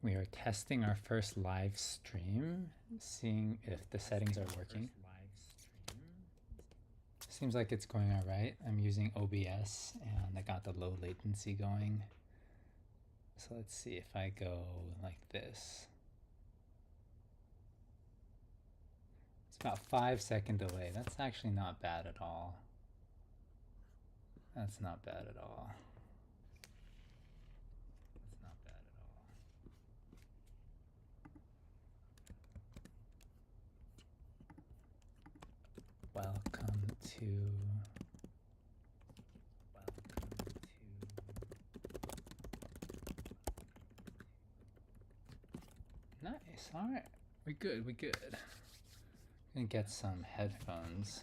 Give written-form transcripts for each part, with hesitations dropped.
We are testing our first live stream, seeing if the settings are working. Seems like it's going all right. I'm using OBS and I got the low latency going. So let's see if I go like this. It's about 5-second delay. That's actually not bad at all. That's not bad at all. That's not bad at all. Welcome to Nice. All right. We good. We good. Gonna get some headphones.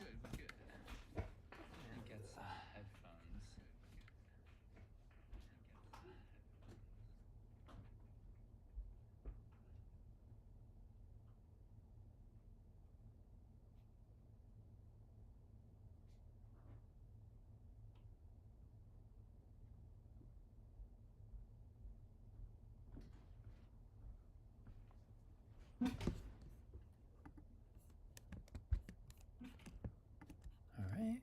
All right.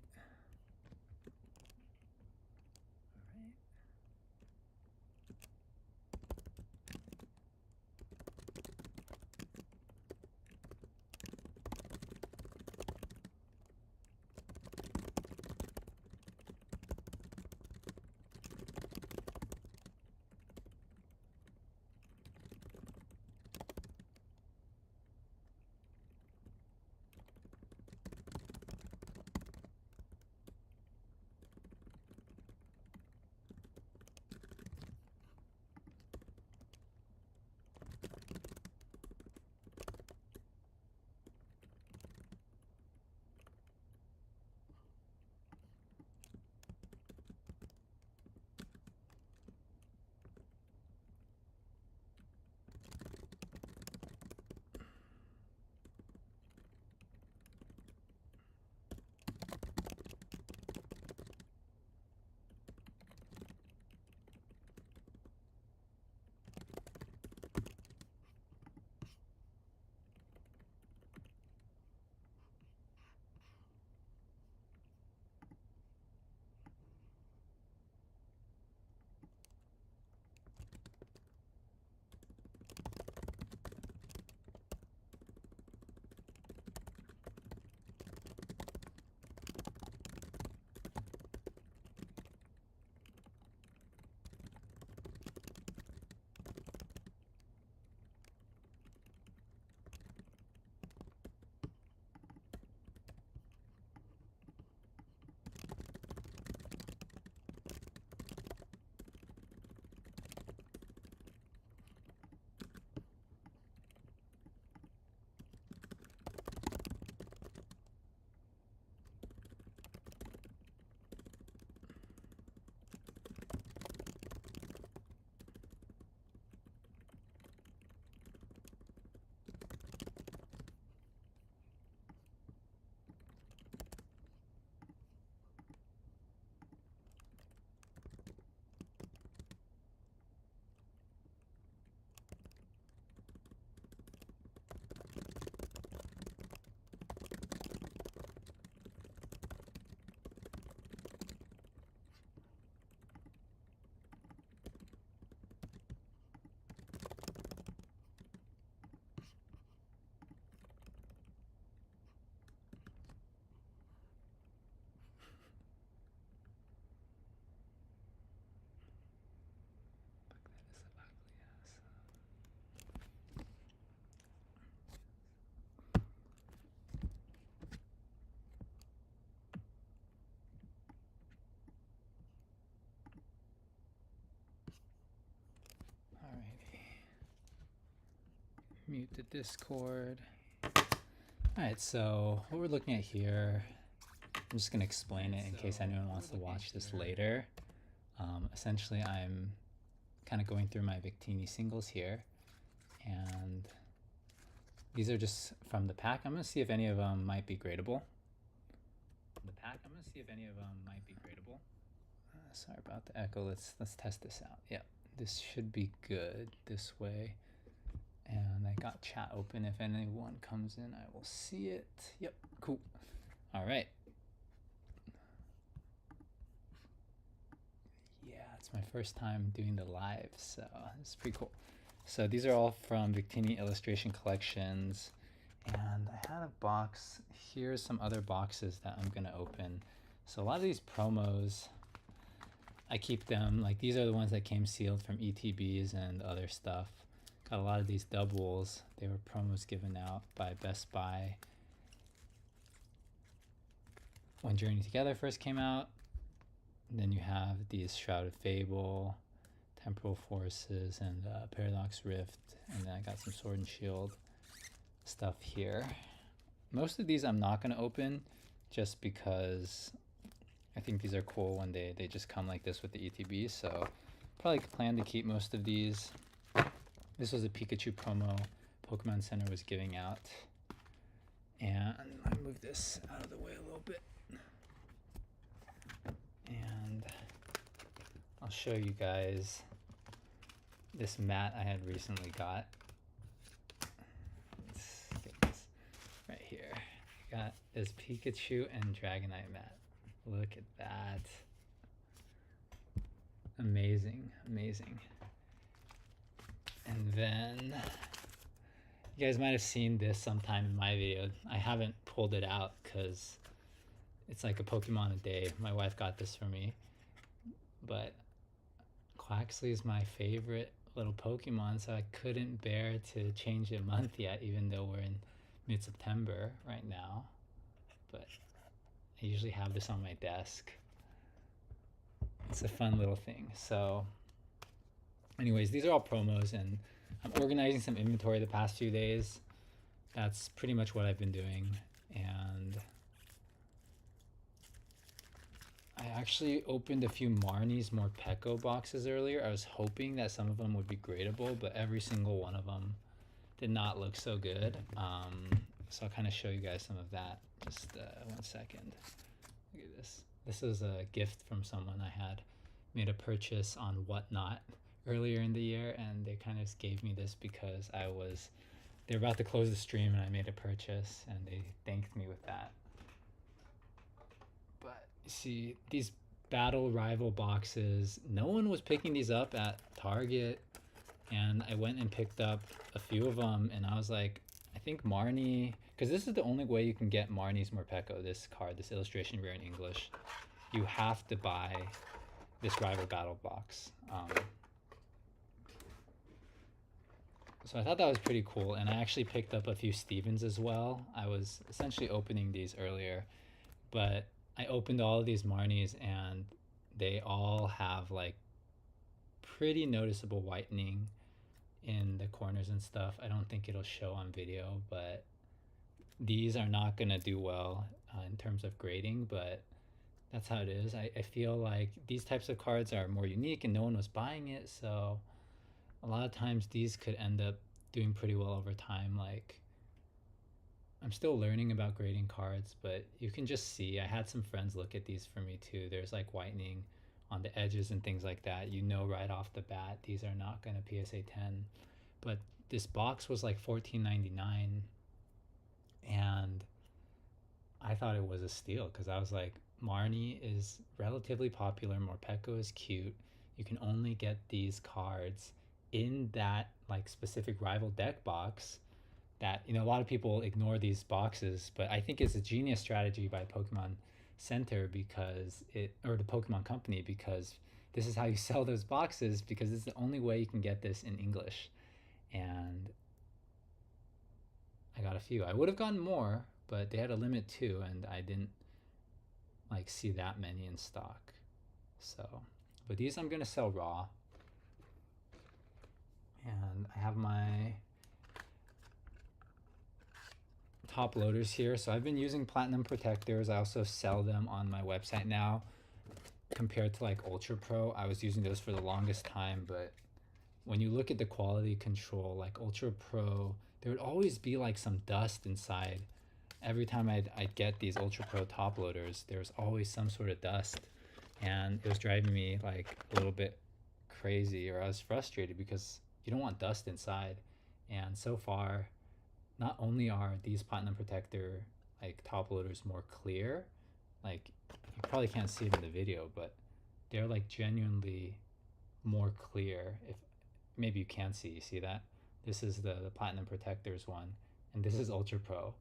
Alrighty. Mute the Discord. Alright, so what we're looking at here, I'm just going to explain it in case anyone wants to watch this later. Essentially, I'm kind of going through my Victini singles here, and these are just from the pack. I'm going to see if any of them might be gradable. Sorry about the echo. Let's test this out. Yeah, this should be good this way. And I got chat open. If anyone comes in, I will see it. Yep, cool. All right. Yeah, it's my first time doing the live, so it's pretty cool. So these are all from Victini Illustration Collections. And I had a box. Here's some other boxes that I'm gonna open. So a lot of these promos, I keep them, like these are the ones that came sealed from ETBs and other stuff. Got a lot of these doubles. They were promos given out by Best Buy when Journey Together first came out. And then you have these Shrouded Fable, Temporal Forces, and Paradox Rift. And then I got some Sword and Shield stuff here. Most of these I'm not going to open just because I think these are cool when they just come like this with the ETB. So probably plan to keep most of these. This was a Pikachu promo Pokemon Center was giving out. And I move this out of the way a little bit. And I'll show you guys this mat I had recently got. Let's get this right here. I got this Pikachu and Dragonite mat. Look at that. Amazing, amazing. And then you guys might have seen this sometime in my video. I haven't pulled it out because it's like a Pokemon a day. My wife got this for me. But Quaxly is my favorite little Pokemon, so I couldn't bear to change a month yet, even though we're in mid-September right now. But I usually have this on my desk. It's a fun little thing. So anyways, these are all promos, and I'm organizing some inventory the past few days. That's pretty much what I've been doing. And I actually opened a few Marnie's Morpeko boxes earlier. I was hoping that some of them would be gradable, but every single one of them did not look so good. So I'll kind of show you guys some of that. Just 1 second. Look at this. This is a gift from someone. I had made a purchase on Whatnot earlier in the year, and they kind of gave me this because they're about to close the stream and I made a purchase, and they thanked me with that. But you see, these battle rival boxes, no one was picking these up at Target, and I went and picked up a few of them, and I was like, I think Marnie, because this is the only way you can get Marnie's Morpeko, this card, this illustration rare in English. You have to buy this rival battle box. So I thought that was pretty cool, and I actually picked up a few Stevens as well. I was essentially opening these earlier, but I opened all of these Marnies, and they all have like pretty noticeable whitening in the corners and stuff. I don't think it'll show on video, but these are not gonna do well in terms of grading, but that's how it is. I feel like these types of cards are more unique and no one was buying it, so a lot of times these could end up doing pretty well over time. Like, I'm still learning about grading cards, but you can just see, I had some friends look at these for me too. There's like whitening on the edges and things like that. You know right off the bat these are not gonna PSA 10. But this box was like $14.99, and I thought it was a steal because I was like, Marnie is relatively popular, Morpeko is cute. You can only get these cards in that like specific rival deck box that, you know, a lot of people ignore these boxes, but I think it's a genius strategy by Pokemon Center because or the Pokemon Company, because this is how you sell those boxes, because it's the only way you can get this in English. And I got a few. I would have gotten more, but they had a limit too, and I didn't like see that many in stock. So, but these I'm gonna sell raw. And I have my top loaders here. So I've been using Platinum Protectors. I also sell them on my website now. Compared to like Ultra Pro, I was using those for the longest time, but when you look at the quality control, like Ultra Pro, there would always be like some dust inside. Every time I'd get these Ultra Pro top loaders, there was always some sort of dust, and it was driving me like a little bit crazy, or I was frustrated because you don't want dust inside. And so far, not only are these Platinum Protector like top loaders more clear, like you probably can't see it in the video, but they're like genuinely more clear. If maybe you can see, you see that? This is the Platinum Protectors one, and this is Ultra Pro.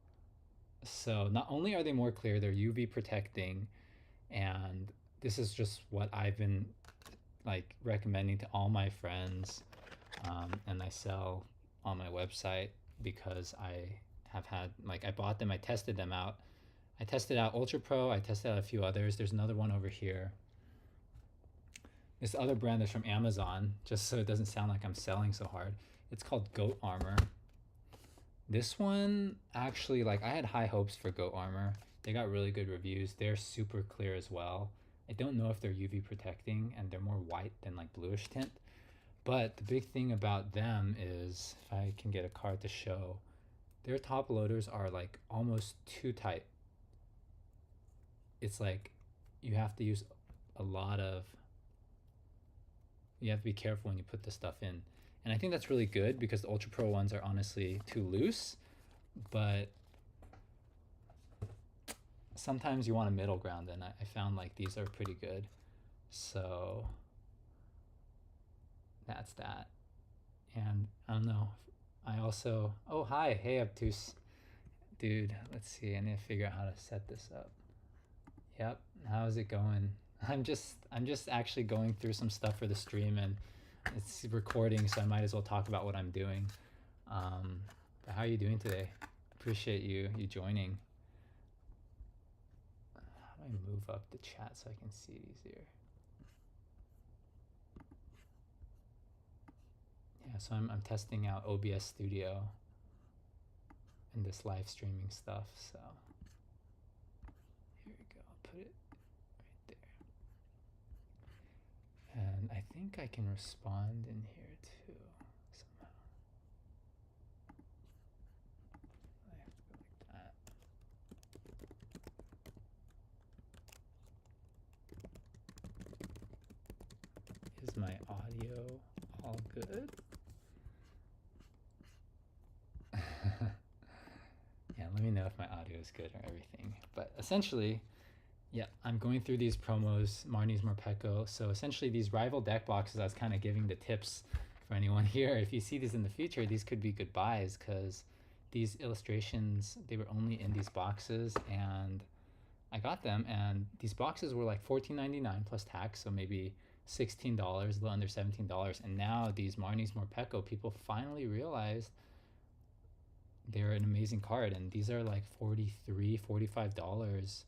So not only are they more clear, they're UV protecting, and this is just what I've been like recommending to all my friends, and I sell on my website because I have had like I bought them, I tested them out. I tested out Ultra Pro, I tested out a few others. There's another one over here. This other brand is from Amazon, just so it doesn't sound like I'm selling so hard. It's called Goat Armor. This one, actually, like I had high hopes for Goat Armor. They got really good reviews. They're super clear as well. I don't know if they're UV protecting, and they're more white than like bluish tint. But the big thing about them is, if I can get a card to show, their top loaders are like almost too tight. It's like you have to use a lot of, you have to be careful when you put this stuff in. And I think that's really good because the Ultra Pro ones are honestly too loose, but sometimes you want a middle ground, and I found like these are pretty good. So that's that. And I don't know, I also, oh hi, hey Obtuse. Dude, let's see, I need to figure out how to set this up. Yep, how's it going? I'm just actually going through some stuff for the stream, and it's recording, so I might as well talk about what I'm doing. But how are you doing today? Appreciate you joining. How do I move up the chat so I can see it easier? Yeah, so I'm testing out OBS Studio and this live streaming stuff, so here we go, I'll put it right there. And I think I can respond in here too, somehow. I have to go like that. Is my audio all good? Yeah, let me know if my audio is good or everything. But essentially, yeah, I'm going through these promos, Marnie's Morpeko. So essentially these rival deck boxes, I was kind of giving the tips for anyone here. If you see these in the future, these could be good buys because these illustrations, they were only in these boxes, and I got them, and these boxes were like $14.99 plus tax, so maybe $16, a little under $17. And now these Marnie's Morpeko, people finally realized they're an amazing card, and these are like $43, $45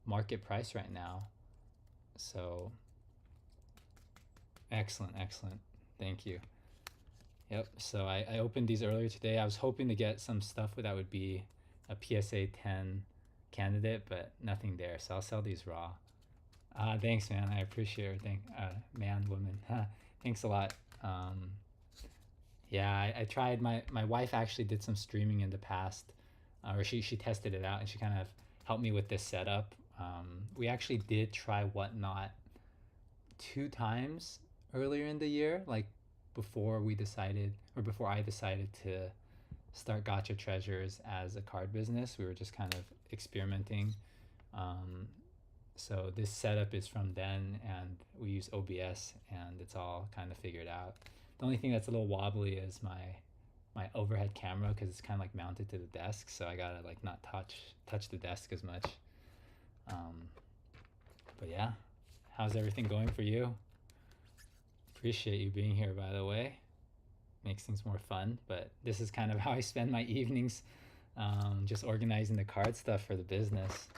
market price right now. So excellent, thank you. Yep, so I opened these earlier today. I was hoping to get some stuff that would be a PSA 10 candidate, but nothing there, so I'll sell these raw. Thanks, man, I appreciate it. Man, woman, thanks a lot. Yeah, I tried, my wife actually did some streaming in the past, or she tested it out, and she kind of helped me with this setup. We actually did try Whatnot 2 times earlier in the year, like before we decided, or before I decided to start Gacha Treasures as a card business. We were just kind of experimenting. So this setup is from then, and we use OBS, and it's all kind of figured out. The only thing that's a little wobbly is my overhead camera, because it's kind of like mounted to the desk, so I gotta like not touch the desk as much. But yeah, how's everything going for you? Appreciate you being here, by the way. Makes things more fun, but this is kind of how I spend my evenings, just organizing the card stuff for the business.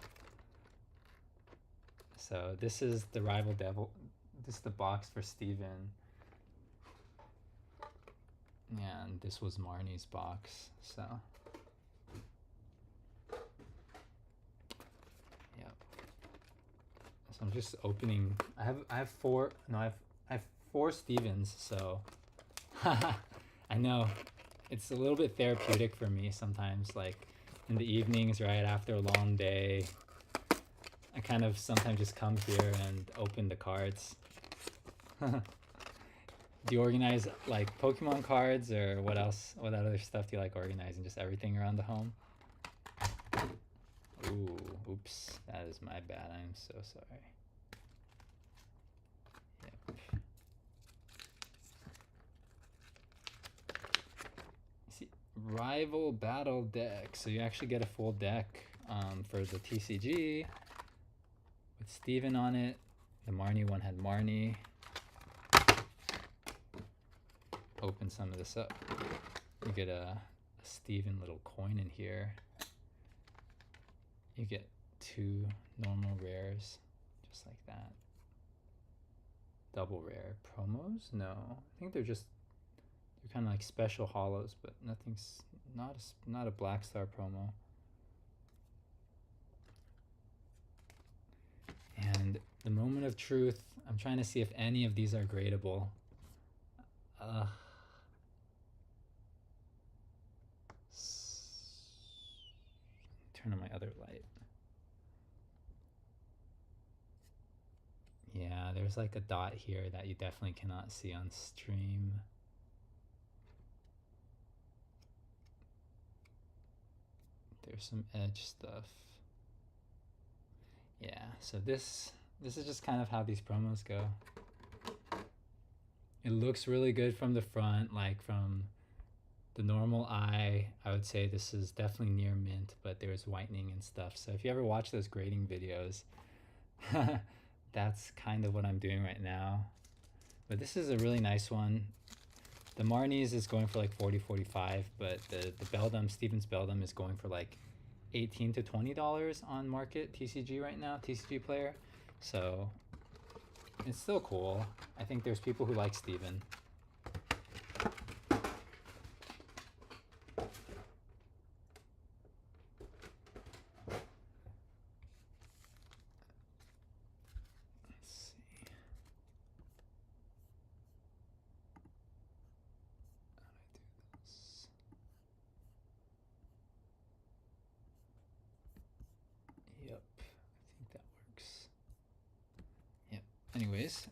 So this is the Rival Devil. This is the box for Steven. Yeah, and this was Marnie's box, so. Yep. So I'm just opening. I have 4. No, I have 4 Stevens. So I know it's a little bit therapeutic for me sometimes. Like in the evenings, right after a long day, I kind of sometimes just come here and open the cards. Do you organize like Pokemon cards, or what else? What other stuff do you like organizing? Just everything around the home? Ooh, oops, that is my bad. I'm so sorry. Yep. See, rival battle deck. So you actually get a full deck for the TCG with Steven on it. The Marnie one had Marnie. Open some of this up. You get a Steven little coin in here. You get 2 normal rares, just like that. Double rare promos? No, I think they're kind of like special holos, but nothing's not a Black Star promo. And the moment of truth. I'm trying to see if any of these are gradable. Turn on my other light. Yeah, there's like a dot here that you definitely cannot see on stream. There's some edge stuff. Yeah, so this is just kind of how these promos go. It looks really good from the front, like from the normal eye. I would say this is definitely near mint, but there's whitening and stuff. So if you ever watch those grading videos, that's kind of what I'm doing right now. But this is a really nice one. The Marnies is going for like 40, 45, but the Beldum, Steven's Beldum, is going for like $18 to $20 on market TCG right now, TCG player. So it's still cool. I think there's people who like Steven. Anyways,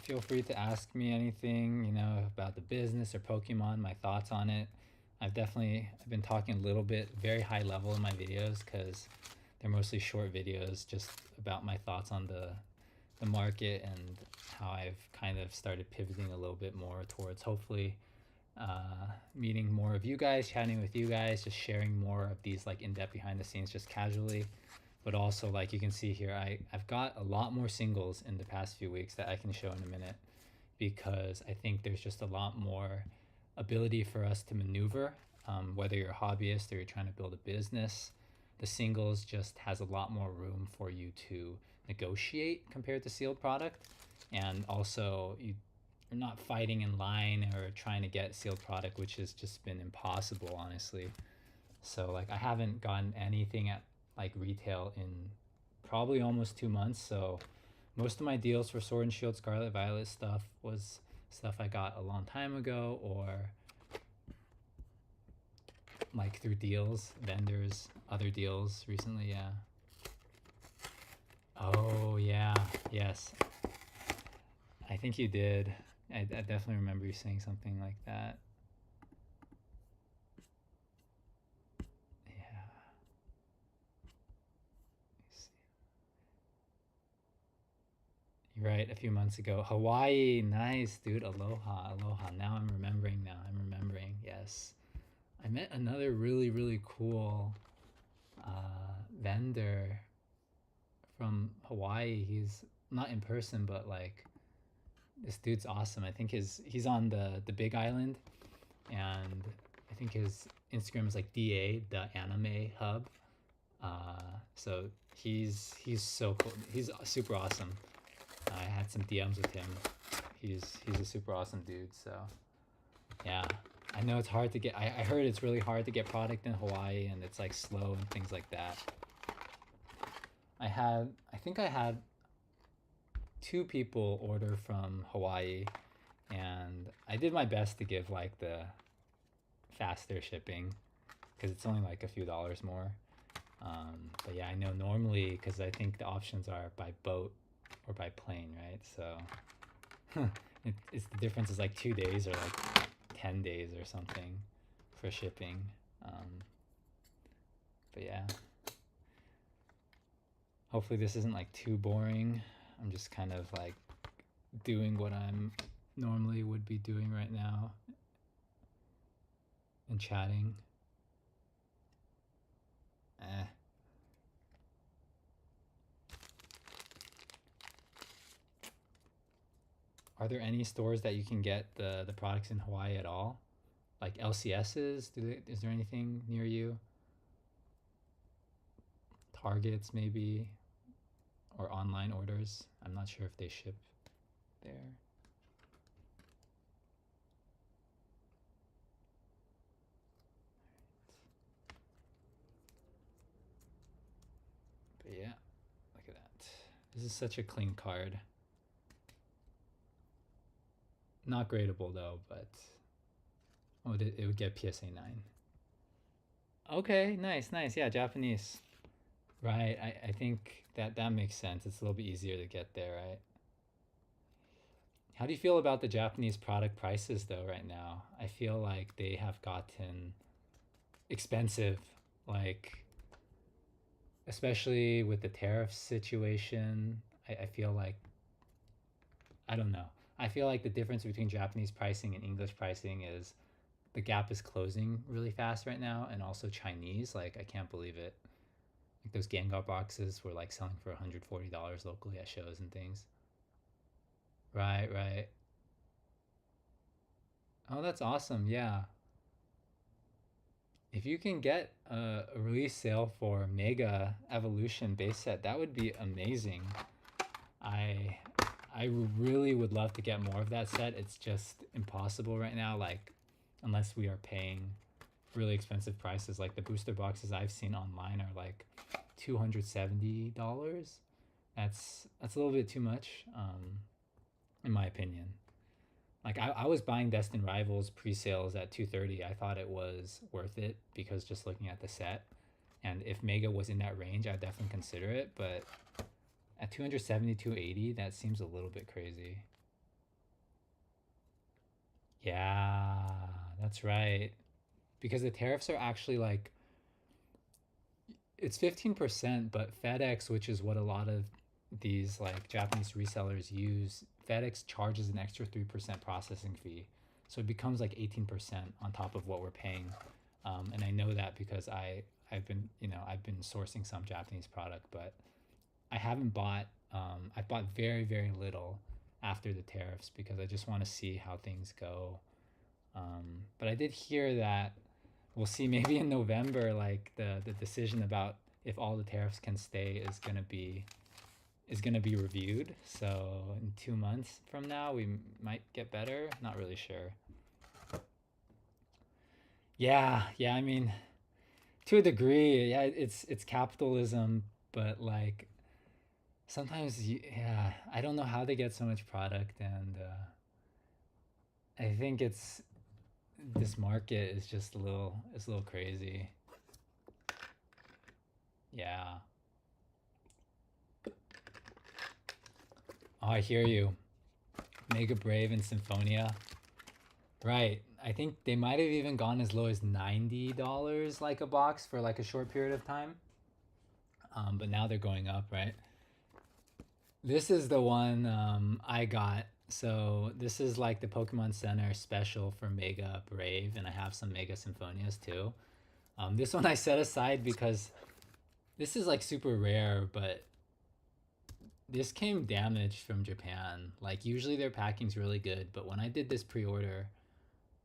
feel free to ask me anything, you know, about the business or Pokemon, my thoughts on it. I've been talking a little bit, very high level in my videos, because they're mostly short videos just about my thoughts on the market and how I've kind of started pivoting a little bit more towards hopefully meeting more of you guys, chatting with you guys, just sharing more of these like in-depth behind the scenes just casually. But also, like you can see here, I've got a lot more singles in the past few weeks that I can show in a minute, because I think there's just a lot more ability for us to maneuver, whether you're a hobbyist or you're trying to build a business. The singles just has a lot more room for you to negotiate compared to sealed product. And also, you're not fighting in line or trying to get sealed product, which has just been impossible, honestly. So like I haven't gotten anything at like retail in probably almost 2 months. So most of my deals for Sword and Shield, Scarlet Violet stuff was stuff I got a long time ago, or like through deals, vendors, other deals recently. Yeah. Oh yeah, yes, I think you did. I definitely remember you saying something like that. Right, a few months ago. Hawaii, nice, dude. Aloha, aloha. Now I'm remembering. Yes. I met another really cool vendor from Hawaii. He's not in person, but like this dude's awesome. I think he's on the Big Island, and I think his Instagram is like DA, the anime hub. So he's so cool. He's super awesome. I had some DMs with him. He's a super awesome dude. So yeah, I know it's hard to get. I heard it's really hard to get product in Hawaii, and it's like slow and things like that. I think I had 2 people order from Hawaii, and I did my best to give like the faster shipping, because it's only like a few dollars more. But yeah, I know normally, because I think the options are by boat or by plane, right? So It's the difference is like 2 days or like 10 days or something for shipping. Um, but yeah, hopefully this isn't like too boring. I'm just kind of like doing what I'm normally would be doing right now and chatting. Eh. Are there any stores that you can get the products in Hawaii at all? Like LCSs? Is there anything near you? Targets maybe? Or online orders? I'm not sure if they ship there. But yeah, look at that. This is such a clean card. Not gradable though, but oh, it would get PSA 9. Okay, nice, nice. Yeah, Japanese. Right, I think that makes sense. It's a little bit easier to get there, right? How do you feel about the Japanese product prices though right now? I feel like they have gotten expensive, like especially with the tariff situation. I feel like I don't know. I feel like the difference between Japanese pricing and English pricing is the gap is closing really fast right now, and also Chinese. Like I can't believe it. Like those Gengar boxes were like selling for $140 locally at shows and things. Right, right. Oh, that's awesome. Yeah. If you can get a release sale for Mega Evolution base set, that would be amazing. I I really would love to get more of that set. It's just impossible right now, like unless we are paying really expensive prices. Like the booster boxes I've seen online are like $270. That's a little bit too much, in my opinion. Like I was buying Destined Rivals pre-sales at 230. I thought it was worth it because just looking at the set, and if Mega was in that range, I'd definitely consider it. But at 270, 280, that seems a little bit crazy. Yeah, that's right. Because the tariffs are actually like it's 15%, but FedEx, which is what a lot of these like Japanese resellers use, FedEx charges an extra 3% processing fee. So it becomes like 18% on top of what we're paying. And I know that because I've been sourcing some Japanese product, but I haven't bought I bought very, very little after the tariffs because I just want to see how things go. But I did hear that we'll see maybe in November, like the decision about if all the tariffs can stay is gonna be reviewed. So in 2 months from now, we might get better. Not really sure. Yeah, yeah. I mean, to a degree, yeah. It's capitalism, but like sometimes, yeah. I don't know how they get so much product, and I think it's this market is just it's a little crazy. Yeah. Oh, I hear you. Mega Brave and Symphonia. Right. I think they might have even gone as low as $90 like a box for like a short period of time. But now they're going up, right? This is the one I got. So this is like the Pokemon Center special for Mega Brave, and I have some Mega Symphonias too. This one I set aside because this is like super rare, but this came damaged from Japan. Like usually their packing's really good, but when I did this pre-order,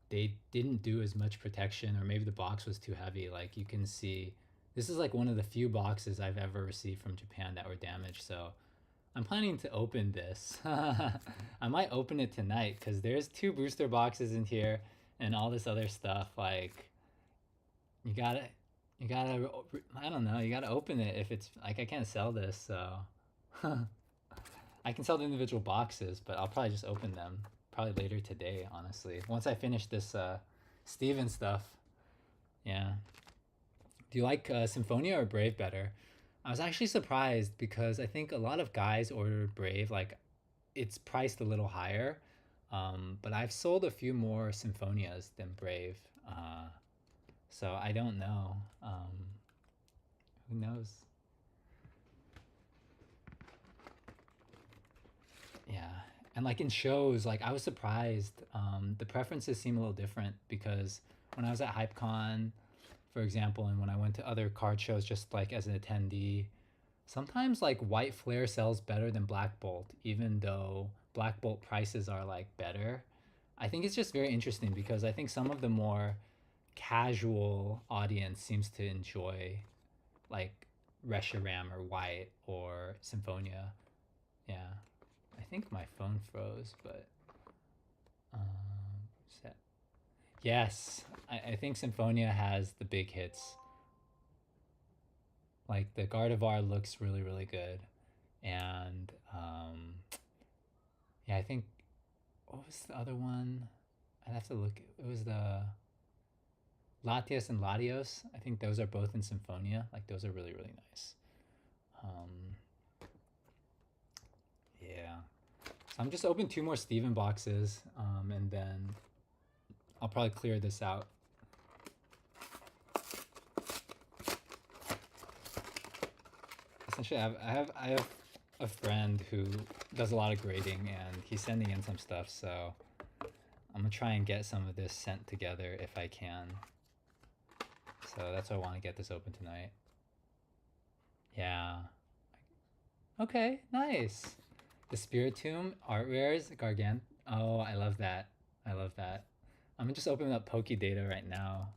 they didn't do as much protection, or maybe the box was too heavy. Like you can see, this is like one of the few boxes I've ever received from Japan that were damaged. So I'm planning to open this. I might open it tonight because there's two booster boxes in here and all this other stuff. Like you gotta, you gotta, I don't know, you gotta open it if it's like I can't sell this. So I can sell the individual boxes, but I'll probably just open them probably later today, honestly. Once I finish this Steven stuff. Yeah. Do you like Symphonia or Brave better? I was actually surprised because I think a lot of guys ordered Brave. Like, it's priced a little higher. But I've sold a few more Symphonias than Brave. So I don't know. Who knows? Yeah. And like in shows, like I was surprised. The preferences seem a little different because when I was at HypeCon, for example, and when I went to other card shows just like as an attendee, sometimes like White Flare sells better than Black Bolt, even though Black Bolt prices are like better. I think it's just very interesting because I think some of the more casual audience seems to enjoy like Reshiram or White or Symphonia. Yeah. I think my phone froze, but set. Yes, I think Symphonia has the big hits. Like the Gardevoir looks really really good, and yeah, I think what was the other one? I'd have to look. It was the Latias and Latios. I think those are both in Symphonia. Like those are really really nice. Um, yeah. So I'm just open two more Steven boxes, and then I'll probably clear this out. Essentially, I have a friend who does a lot of grading, and he's sending in some stuff. So I'm gonna try and get some of this sent together if I can. So that's why I want to get this open tonight. Yeah. Okay, nice. The Spiritomb art rares, Gargant. Oh, I love that. I love that. I'm just opening up Pokédata right now.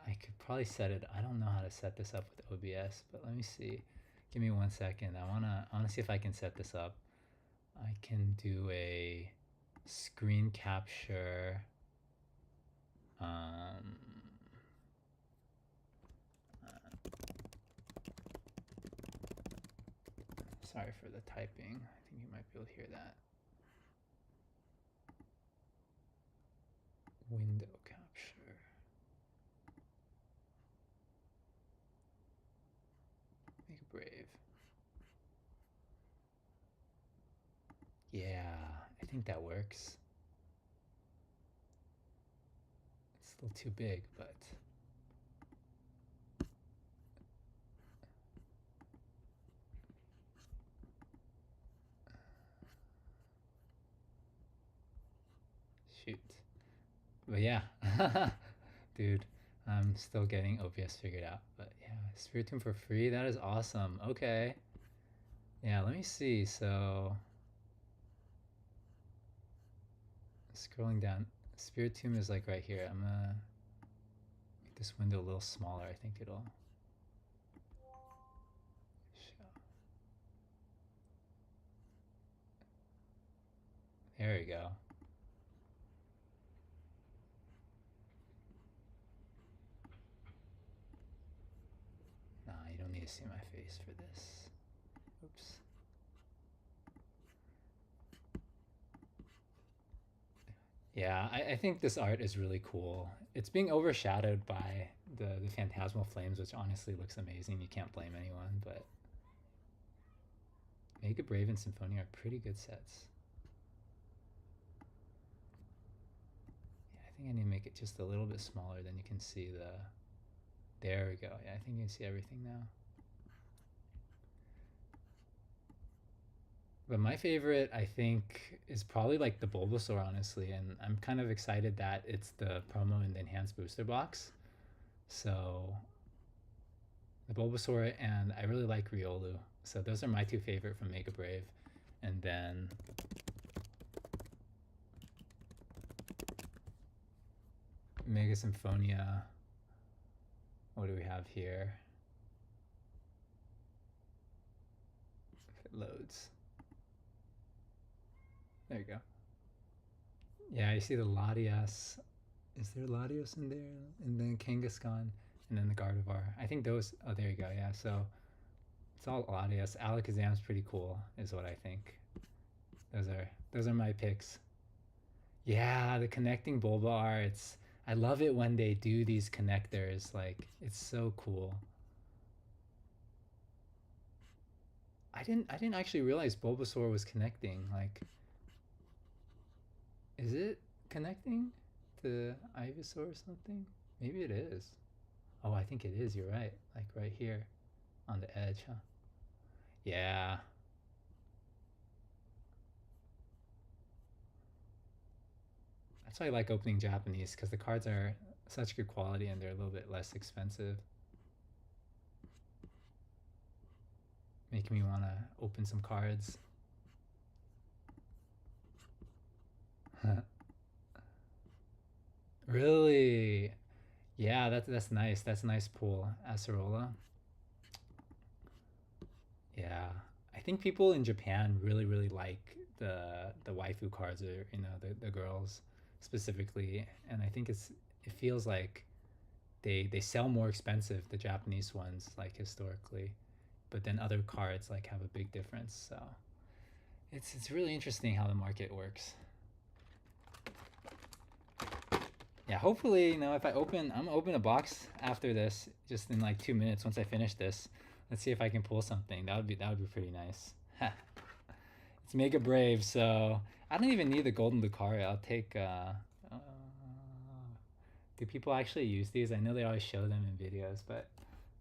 I could probably set it. I don't know how to set this up with OBS, but let me see. Give me 1 second. I wanna see if I can set this up. I can do a screen capture. Sorry for the typing. I think you might be able to hear that. Window capture. Make it brave. Yeah, I think that works. It's a little too big, but shoot. But yeah, dude, I'm still getting OBS figured out. But yeah, Spiritomb for free. That is awesome. Okay. Yeah, let me see. So scrolling down, Spiritomb is like right here. I'm gonna make this window a little smaller. I think it'll show. There we go. Nah, you don't need to see my face for this. Oops. Yeah, I think this art is really cool. It's being overshadowed by the Phantasmal Flames, which honestly looks amazing. You can't blame anyone, but Mega Brave and Symphonia are pretty good sets. Yeah, I think I need to make it just a little bit smaller, then you can see the... There we go. Yeah, I think you can see everything now. But my favorite, I think, is probably like the Bulbasaur, honestly. And I'm kind of excited that it's the promo and the enhanced booster box. So the Bulbasaur, and I really like Riolu. So those are my two favorite from Mega Brave. And then Mega Symphonia. What do we have here? If it loads. There you go. Yeah, you see the Latias. Is there Latios in there? And then Kangaskhan, and then the Gardevoir. I think those. Oh, there you go. Yeah, so it's all Latias. Alakazam's pretty cool, is what I think. Those are my picks. Yeah, the connecting Bulba arts. I love it when they do these connectors. Like it's so cool. I didn't actually realize Bulbasaur was connecting. Like, is it connecting to Ivysaur or something? Maybe it is. Oh, I think it is. You're right. Like right here on the edge, huh? Yeah. That's why I like opening Japanese, because the cards are such good quality and they're a little bit less expensive. Making me want to open some cards. Really? Yeah, that's nice. That's a nice pool. Acerola. Yeah. I think people in Japan really like the waifu cards, or the girls specifically, and I think it feels like they sell more expensive, the Japanese ones, like historically, but then other cards like have a big difference. So it's really interesting how the market works. Yeah, hopefully, if I'm gonna open a box after this, just in like 2 minutes once I finish this. Let's see if I can pull something. That would be pretty nice. It's Mega Brave, so I don't even need the golden Lucario. I'll take. Do people actually use these? I know they always show them in videos, but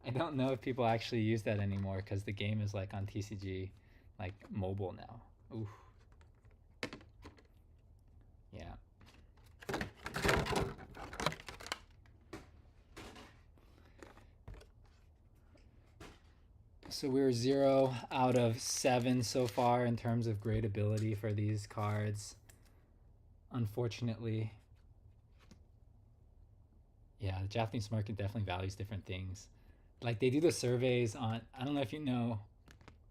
I don't know if people actually use that anymore because the game is like on TCG, like mobile now. Ooh. Yeah. So we're 0 out of 7 so far in terms of gradability for these cards. Unfortunately. Yeah, the Japanese market definitely values different things. Like they do the surveys on, I don't know if you know,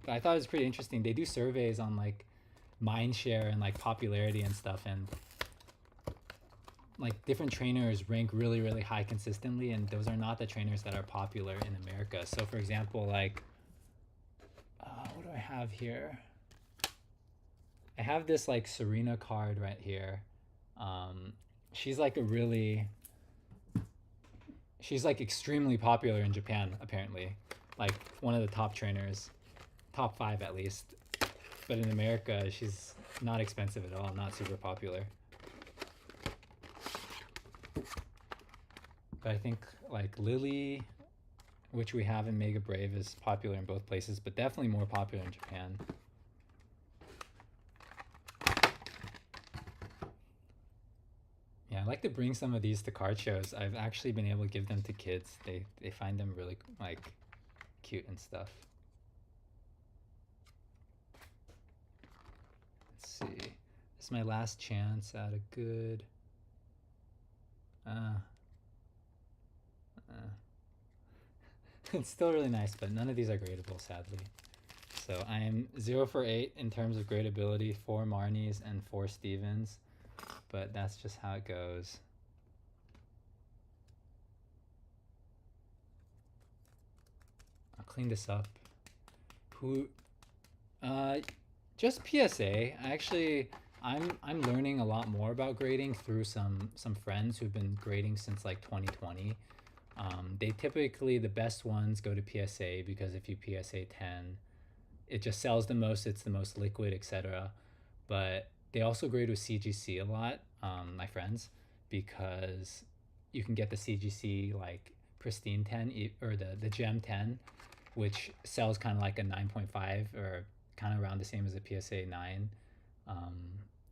but I thought it was pretty interesting. They do surveys on like mind share and like popularity and stuff, and like different trainers rank really high consistently, and those are not the trainers that are popular in America. So for example, like what do I have here? I have this like Serena card right here. She's like she's like extremely popular in Japan, apparently, like one of the top trainers, top 5 at least. But in America, she's not expensive at all, not super popular. But I think like Lily, which we have in Mega Brave, is popular in both places, but definitely more popular in Japan. Yeah, I like to bring some of these to card shows. I've actually been able to give them to kids. They find them really like cute and stuff. Let's see. This is my last chance at a good. It's still really nice, but none of these are gradable, sadly. So I am 0 for 8 in terms of gradability, 4 Marnies and 4 Stevens, but that's just how it goes. I'll clean this up. Who? Just PSA. I'm learning a lot more about grading through some friends who've been grading since like 2020. They typically, the best ones go to PSA because if you PSA 10, it just sells the most, it's the most liquid, etc. But they also grade with CGC a lot, my friends, because you can get the CGC like pristine 10 or the gem 10, which sells kind of like a 9.5 or kind of around the same as a PSA 9.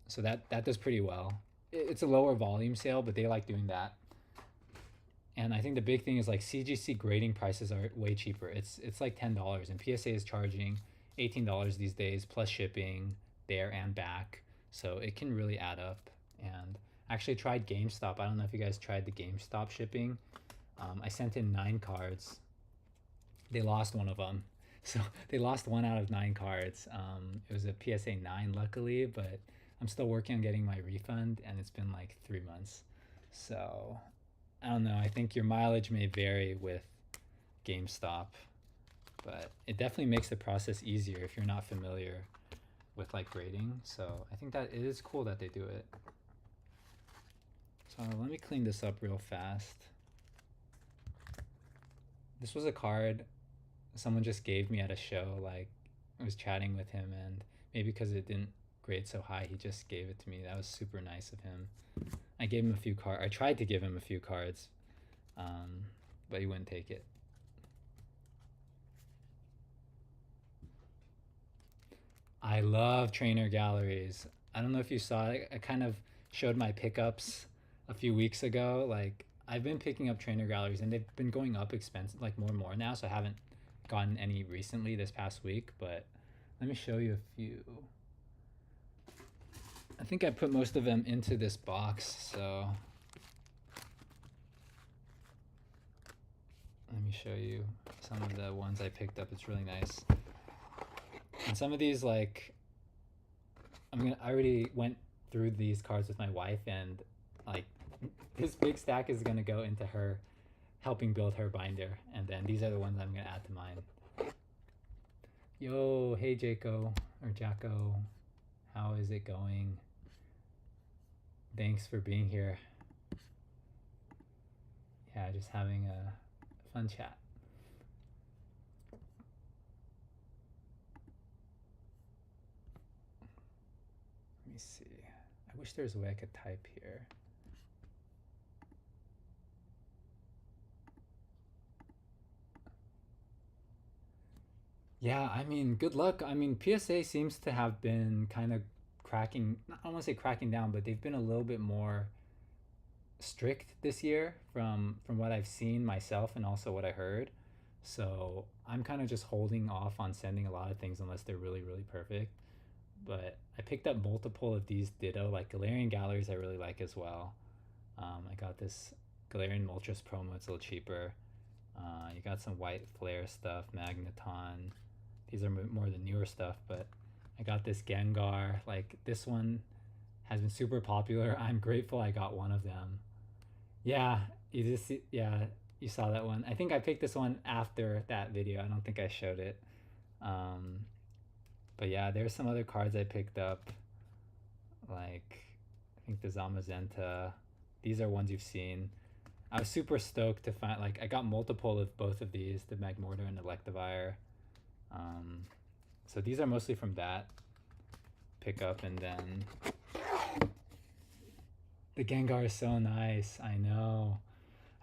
So that does pretty well. It's a lower volume sale, but they like doing that. And I think the big thing is like CGC grading prices are way cheaper. It's like $10, and PSA is charging $18 these days plus shipping there and back. So it can really add up. And I actually tried GameStop. I don't know if you guys tried the GameStop shipping. I sent in 9 cards. They lost one of them. So they lost 1 out of 9 cards. It was a PSA 9, luckily, but I'm still working on getting my refund, and it's been like 3 months. So I don't know. I think your mileage may vary with GameStop, but it definitely makes the process easier if you're not familiar with like grading. So I think that it is cool that they do it. So let me clean this up real fast. This was a card someone just gave me at a show like was chatting with him, and maybe because it didn't grade so high, he just gave it to me. That was super nice of him. I gave him a few cards. I tried to give him a few cards, but he wouldn't take it. I love trainer galleries. I don't know if you saw it. I kind of showed my pickups a few weeks ago. Like I've been picking up trainer galleries and they've been going up expensive, like more and more now. So I haven't gotten any recently this past week, but let me show you a few. I think I put most of them into this box, so let me show you some of the ones I picked up. It's really nice. And some of these, like, I already went through these cards with my wife, and like this big stack is gonna go into her helping build her binder, and then these are the ones I'm gonna add to mine. Yo, hey Jaco or Jacko, how is it going? Thanks for being here. Yeah, just having a fun chat. Let me see. I wish there was a way I could type here. Yeah, I mean, good luck. I mean, PSA seems to have been kind of cracking, I don't want to say cracking down, but they've been a little bit more strict this year from what I've seen myself and also what I heard. So I'm kind of just holding off on sending a lot of things unless they're really, really perfect. But I picked up multiple of these Ditto, like Galarian Galleries I really like as well. I got this Galarian Moltres promo, it's a little cheaper. You got some white flare stuff, Magneton. These are more the newer stuff, but I got this Gengar. Like this one has been super popular. I'm grateful I got one of them. Yeah, you saw that one. I think I picked this one after that video. I don't think I showed it. Um, but yeah, there's some other cards I picked up. Like I think the Zamazenta. These are ones you've seen. I was super stoked to find, like, I got multiple of both of these, the Magmortar and Electivire. So these are mostly from that pickup, and then the Gengar is so nice. I know.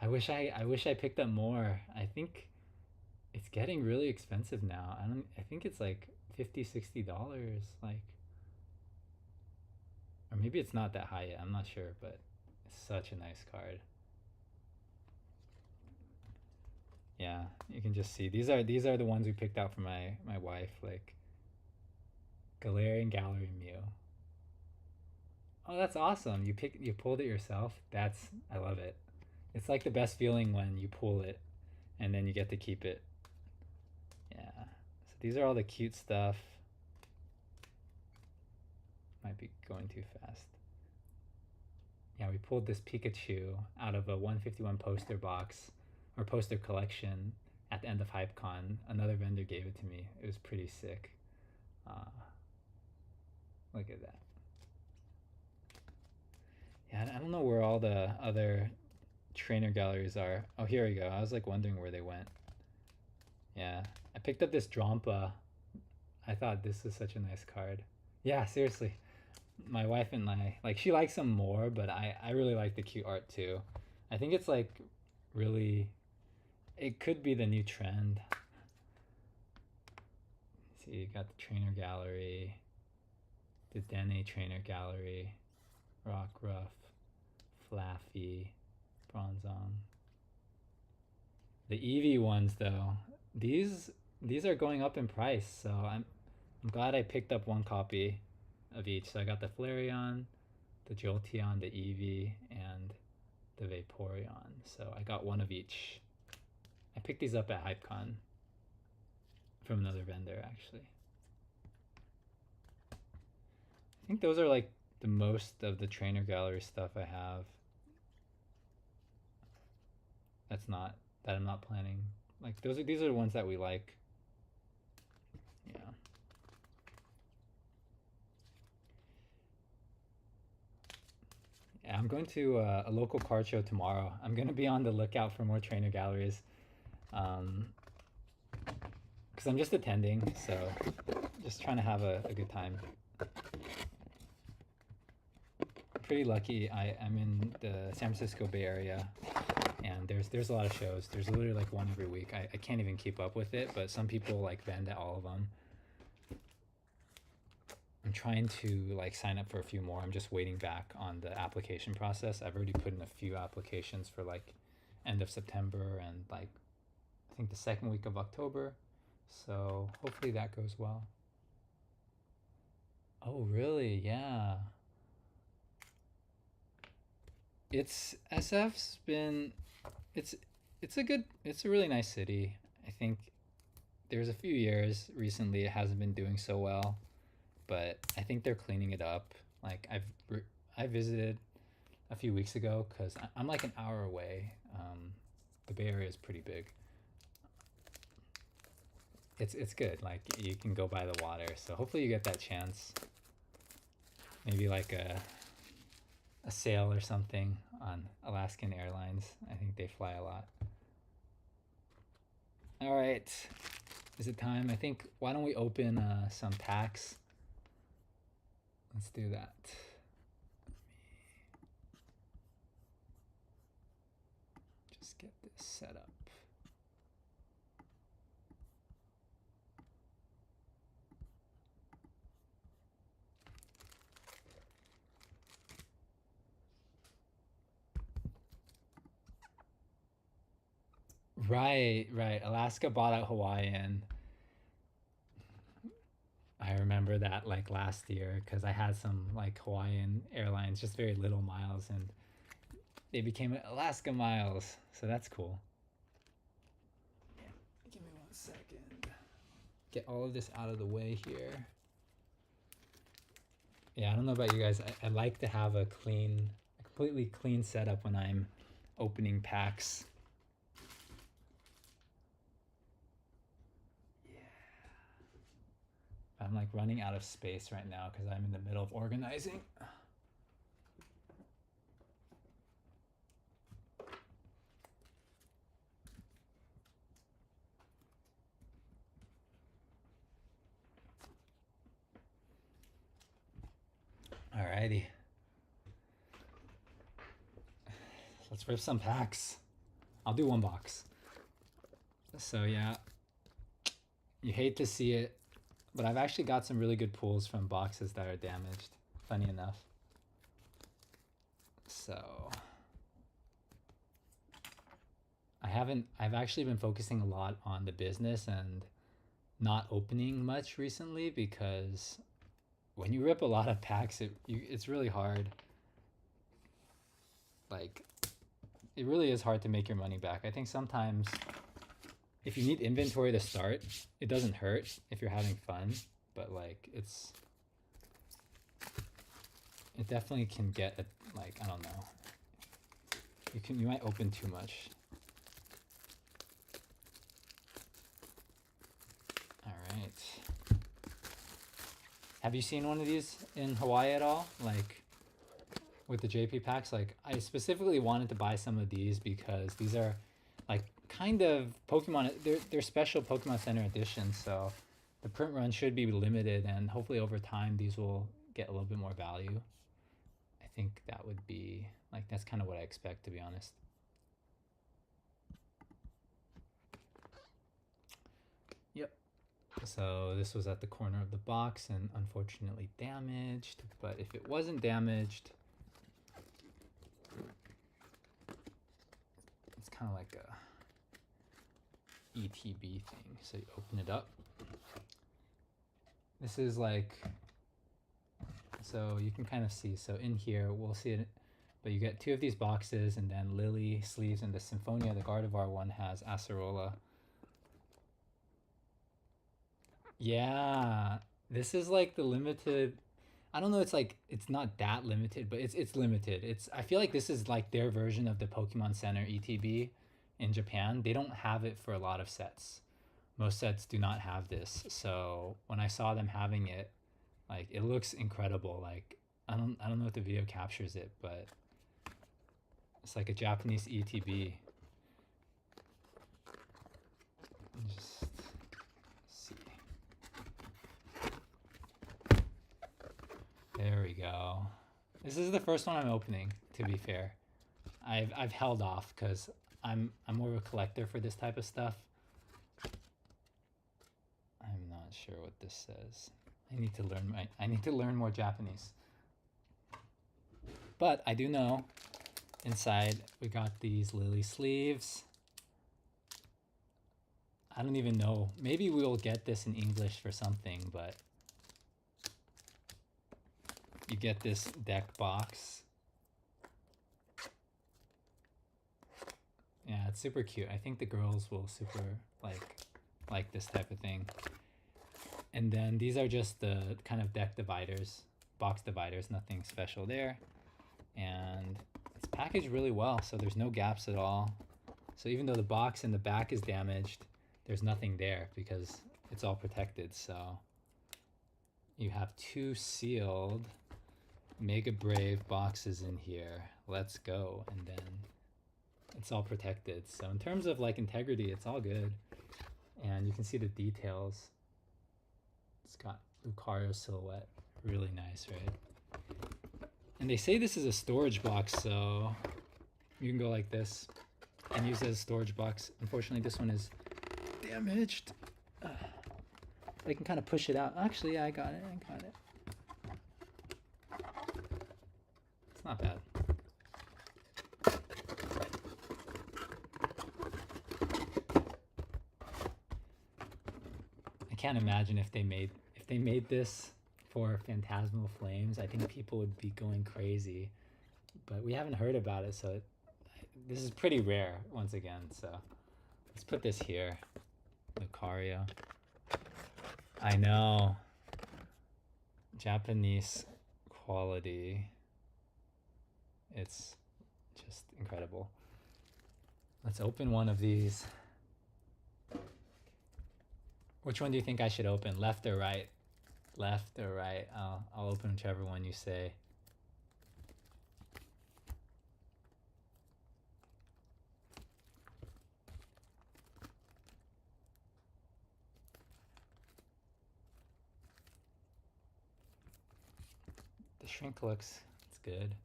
I wish I picked up more. I think it's getting really expensive now. I think it's like $50-$60, like, or maybe it's not that high yet. I'm not sure, but it's such a nice card. Yeah, you can just see these are the ones we picked out for my wife, like Galarian Gallery Mew. Oh, that's awesome. You pulled it yourself. I love it. It's like the best feeling when you pull it and then you get to keep it. Yeah. So these are all the cute stuff. Might be going too fast. Yeah, we pulled this Pikachu out of a 151 poster box or poster collection at the end of HypeCon. Another vendor gave it to me. It was pretty sick. Look at that. Yeah, I don't know where all the other trainer galleries are. Oh, here we go. I was like wondering where they went. Yeah, I picked up this Drampa. I thought this was such a nice card. Yeah, seriously. My wife and I, like, she likes them more, but I really like the cute art too. I think it's like really, it could be the new trend. Let's see, you got the trainer gallery, the Dene trainer gallery, Rockruff, Flaffy, Bronzong. The Eevee ones though, these are going up in price, so I'm glad I picked up one copy of each. So I got the Flareon, the Jolteon, the Eevee, and the Vaporeon. So I got one of each. I picked these up at HypeCon from another vendor actually. I think those are like the most of the trainer gallery stuff I have. That I'm not planning. Like these are the ones that we like. Yeah. Yeah, I'm going to a local card show tomorrow. I'm going to be on the lookout for more trainer galleries. Because because I'm just attending, so just trying to have a good time. Pretty lucky. I'm in the San Francisco Bay Area, and there's a lot of shows. There's literally like one every week. I can't even keep up with it, but some people like vend at all of them. I'm trying to like sign up for a few more. I'm just waiting back on the application process. I've already put in a few applications for like end of September and like I think the second week of October. So hopefully that goes well. Oh, really? Yeah. It's SF's been it's it's a really nice city. I think there's a few years recently it hasn't been doing so well, but I think they're cleaning it up. Like I visited a few weeks ago because I'm like an hour away. The Bay Area is pretty big. It's good. Like you can go by the water, so hopefully you get that chance. Maybe like a sail or something on Alaskan Airlines. I think they fly a lot. All right, is it time? I think why don't we open some packs? Let's do that. Just get this set up. Right, right. Alaska bought out Hawaiian. I remember that like last year because I had some like Hawaiian Airlines, just very little miles, and they became Alaska miles. So that's cool. Give me 1 second. Get all of this out of the way here. Yeah, I don't know about you guys. I like to have a completely clean setup when I'm opening packs. I'm like running out of space right now because I'm in the middle of organizing. Alrighty. Let's rip some packs. I'll do one box. So yeah, you hate to see it, but I've actually got some really good pulls from boxes that are damaged, funny enough. So I've actually been focusing a lot on the business and not opening much recently because when you rip a lot of packs, it's really hard. Like, it really is hard to make your money back. I think sometimes if you need inventory to start, it doesn't hurt if you're having fun, but like it definitely can get like, I don't know. You might open too much. All right. Have you seen one of these in Hawaii at all? Like with the JP packs? Like I specifically wanted to buy some of these because these are like kind of Pokemon, they're special Pokemon Center editions, so the print run should be limited and hopefully over time these will get a little bit more value. I think that would be like, that's kind of what I expect, to be honest. Yep. So this was at the corner of the box and unfortunately damaged, but if it wasn't damaged, it's kind of like a ETB thing. So you open it up. This is like, so you can kind of see, so in here we'll see it, but you get two of these boxes and then Lily sleeves, and the Symphonia, the Gardevoir one, has Acerola. Yeah, this is like the limited, I don't know, it's like it's not that limited, but it's limited. I feel like this is like their version of the Pokemon Center ETB in Japan. They don't have it for a lot of sets. Most sets do not have this. So when I saw them having it, like it looks incredible. Like I don't know if the video captures it, but it's like a Japanese ETB. Just go. This is the first one I'm opening, to be fair. I've held off because I'm more of a collector for this type of stuff. I'm not sure what this says. I need to learn more Japanese. But I do know inside we got these Lily sleeves. I don't even know. Maybe we'll get this in English for something, but you get this deck box. Yeah, it's super cute. I think the girls will super like this type of thing. And then these are just the kind of deck dividers, box dividers, nothing special there. And it's packaged really well, so there's no gaps at all. So even though the box in the back is damaged, there's nothing there because it's all protected. So you have 2 sealed Mega Brave boxes in here. Let's go. And then it's all protected. So in terms of like integrity, it's all good. And you can see the details. It's got Lucario silhouette. Really nice, right? And they say this is a storage box, so you can go like this and use it as a storage box. Unfortunately, this one is damaged. I can kind of push it out. Actually, I got it. It's not bad. I can't imagine if they made this for Phantasmal Flames. I think people would be going crazy, but we haven't heard about it, so this is pretty rare once again. So let's put this here. Lucario. I know. Japanese quality. It's just incredible. Let's open one of these. Which one do you think I should open? Left or right? Left or right? I'll open whichever one you say. The shrink looks, it's good.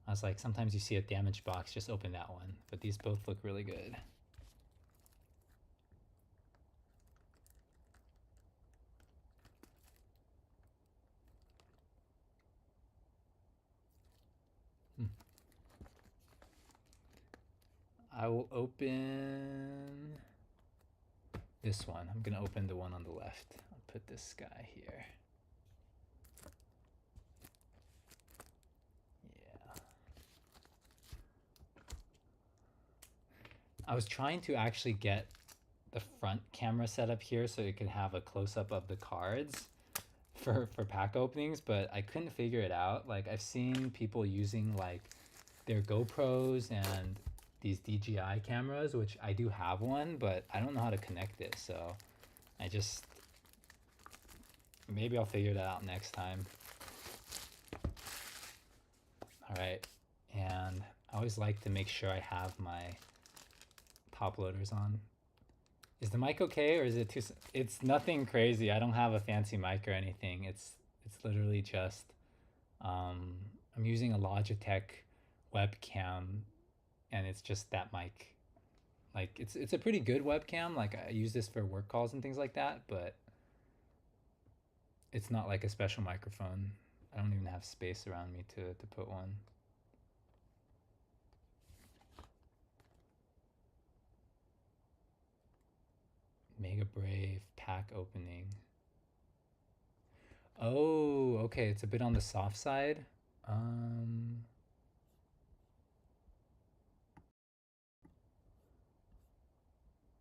I was like, sometimes you see a damaged box, just open that one. But these both look really good. I will open this one. I'm gonna open the one on the left. I'll put this guy here. Yeah. I was trying to actually get the front camera set up here so it could have a close-up of the cards for pack openings, but I couldn't figure it out. Like, I've seen people using like their GoPros and these DJI cameras, which I do have one, but I don't know how to connect it, so maybe I'll figure that out next time. All right, and I always like to make sure I have my top loaders on. Is the mic okay, or is it too? It's nothing crazy. I don't have a fancy mic or anything. It's literally just I'm using a Logitech webcam, and it's just that mic. Like it's a pretty good webcam. Like I use this for work calls and things like that, but it's not like a special microphone. I don't even have space around me to put one. Mega Brave pack opening. Oh, okay, it's a bit on the soft side.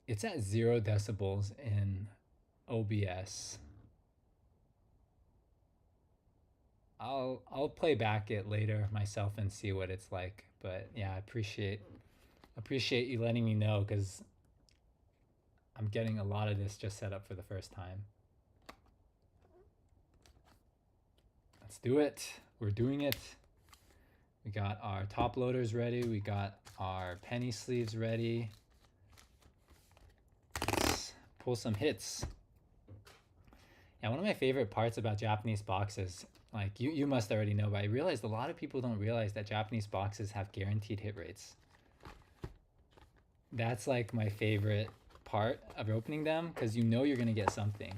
It's at 0 decibels in OBS. I'll play back it later myself and see what it's like. But yeah, I appreciate you letting me know, because I'm getting a lot of this just set up for the first time. Let's do it. We're doing it. We got our top loaders ready. We got our penny sleeves ready. Let's pull some hits. Yeah, one of my favorite parts about Japanese boxes, like you must already know, but I realized a lot of people don't realize that Japanese boxes have guaranteed hit rates. That's like my favorite part of opening them because you know you're gonna get something.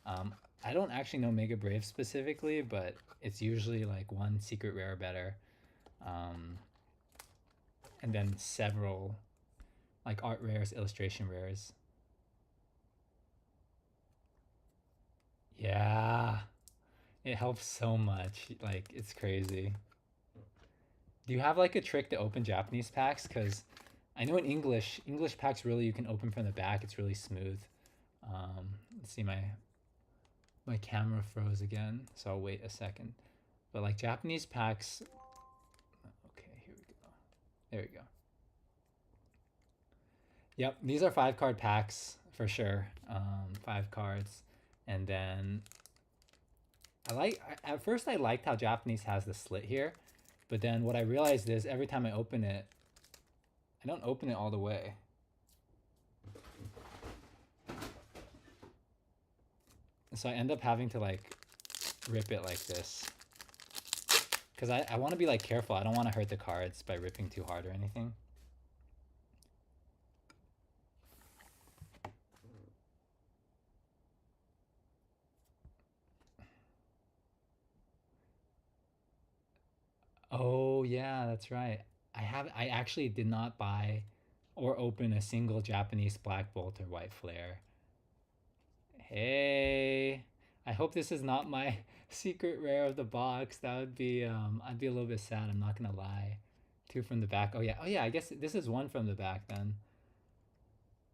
Um, I don't actually know Mega Brave specifically, but it's usually like one secret rare or better, um, and then several like art rares, illustration rares. Yeah, it helps so much. Like it's crazy. Do you have like a trick to open Japanese packs? Because I know in English packs really you can open from the back. It's really smooth. Let's see, my camera froze again, so I'll wait a second. But like Japanese packs, okay, here we go. There we go. Yep, these are 5 card packs for sure. 5 cards, and then at first I liked how Japanese has the slit here, but then what I realized is every time I open it, I don't open it all the way. So I end up having to like rip it like this. Because I want to be like careful. I don't want to hurt the cards by ripping too hard or anything. Oh yeah, that's right. I actually did not buy or open a single Japanese Black Bolt or White Flare. Hey, I hope this is not my secret rare of the box. That would be I'd be a little bit sad, I'm not gonna lie. 2 from the back. Oh yeah, I guess this is 1 from the back then.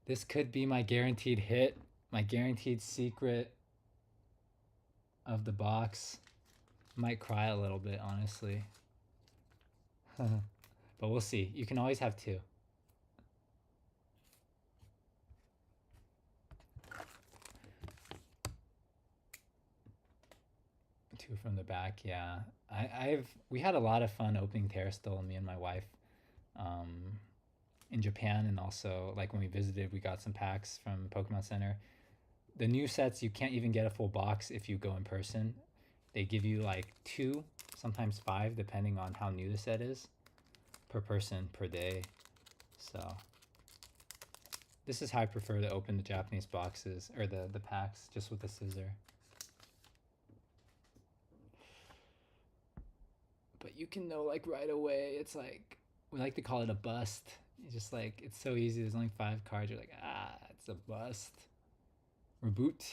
This could be my guaranteed hit, my guaranteed secret of the box. Might cry a little bit, honestly. But we'll see. You can always have 2. Two from the back, yeah. We had a lot of fun opening Terrastil, me and my wife, um, in Japan, and also like when we visited, we got some packs from Pokemon Center. The new sets you can't even get a full box if you go in person. They give you like 2, sometimes 5, depending on how new the set is, per person per day. So this is how I prefer to open the Japanese boxes or the packs, just with a scissor. But you can know like right away. It's like we like to call it a bust. You just like it's so easy. There's only 5 cards. You're like, it's a bust. Reboot.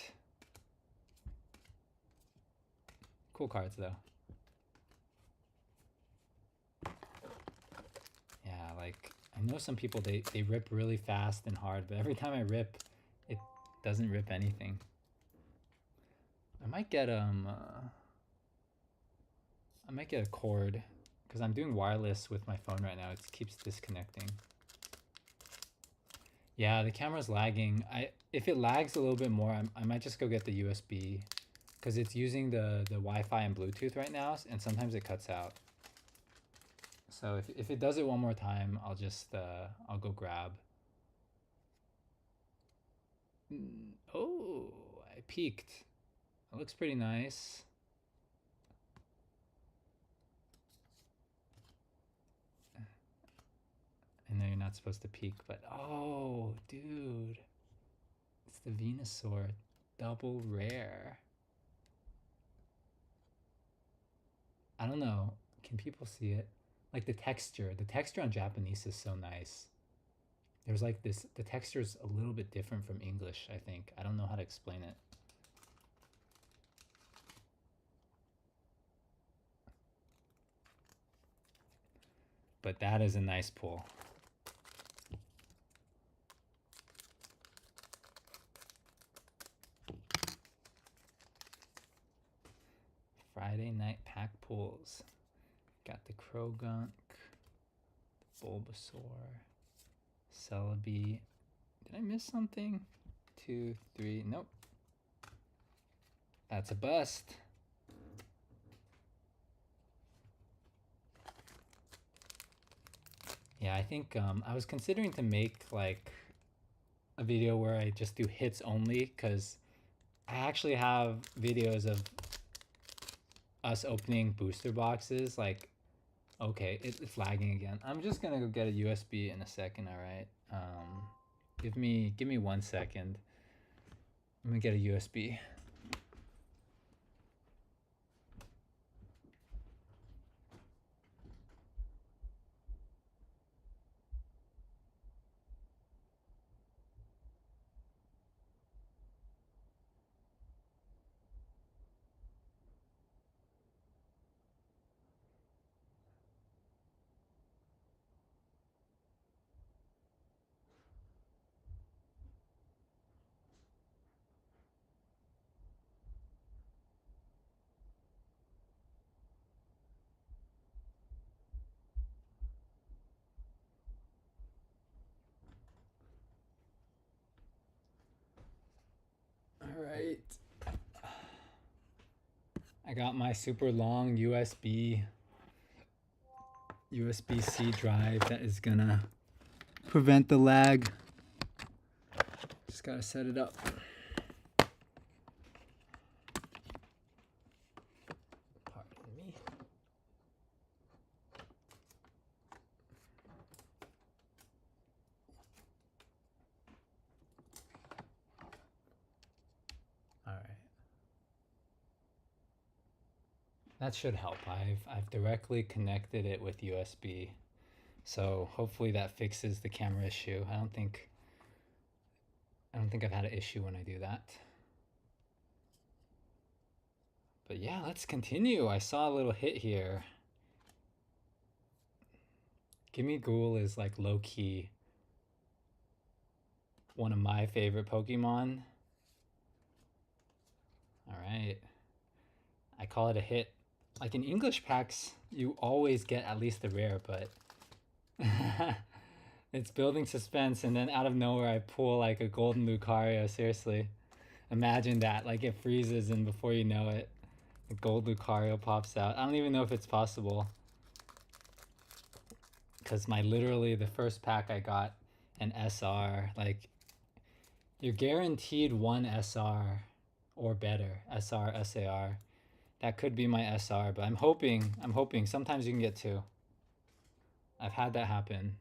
Cool cards though. Yeah, like I know some people they rip really fast and hard, but every time I rip, it doesn't rip anything. I might get I might get a cord because I'm doing wireless with my phone right now. It keeps disconnecting. Yeah, the camera's lagging. If it lags a little bit more, I might just go get the USB because it's using the Wi-Fi and Bluetooth right now, and sometimes it cuts out. So if it does it one more time, I'll go grab. Oh, I peeked. It looks pretty nice. I know you're not supposed to peek, but oh, dude. It's the Venusaur double rare. I don't know. Can people see it? Like the texture on Japanese is so nice. There's like this, the texture's a little bit different from English, I think. I don't know how to explain it. But that is a nice pull. Friday night pack pulls. Got the Krogunk, the Bulbasaur, Celebi. Did I miss something? 2, 3, nope. That's a bust. Yeah, I think I was considering to make like a video where I just do hits only because I actually have videos of us opening booster boxes. Like, okay, it's lagging again. I'm just gonna go get a USB in a second. All right. Give me 1 second. I'm gonna get a USB. All right. I got my super long USB-C drive that is gonna prevent the lag. Just gotta set it up. Pardon me. All right. That should help. I've directly connected it with USB. So hopefully that fixes the camera issue. I don't think I've had an issue when I do that. But yeah, let's continue. I saw a little hit here. Gimme Ghoul is like low-key one of my favorite Pokemon. All right. I call it a hit. Like in English packs, you always get at least a rare, but it's building suspense, and then out of nowhere I pull like a golden Lucario. Seriously. Imagine that. Like it freezes and before you know it, the gold Lucario pops out. I don't even know if it's possible. Because literally the first pack I got an SR. Like you're guaranteed one SR or better. SR, SAR. That could be my SR, but I'm hoping sometimes you can get two. I've had that happen.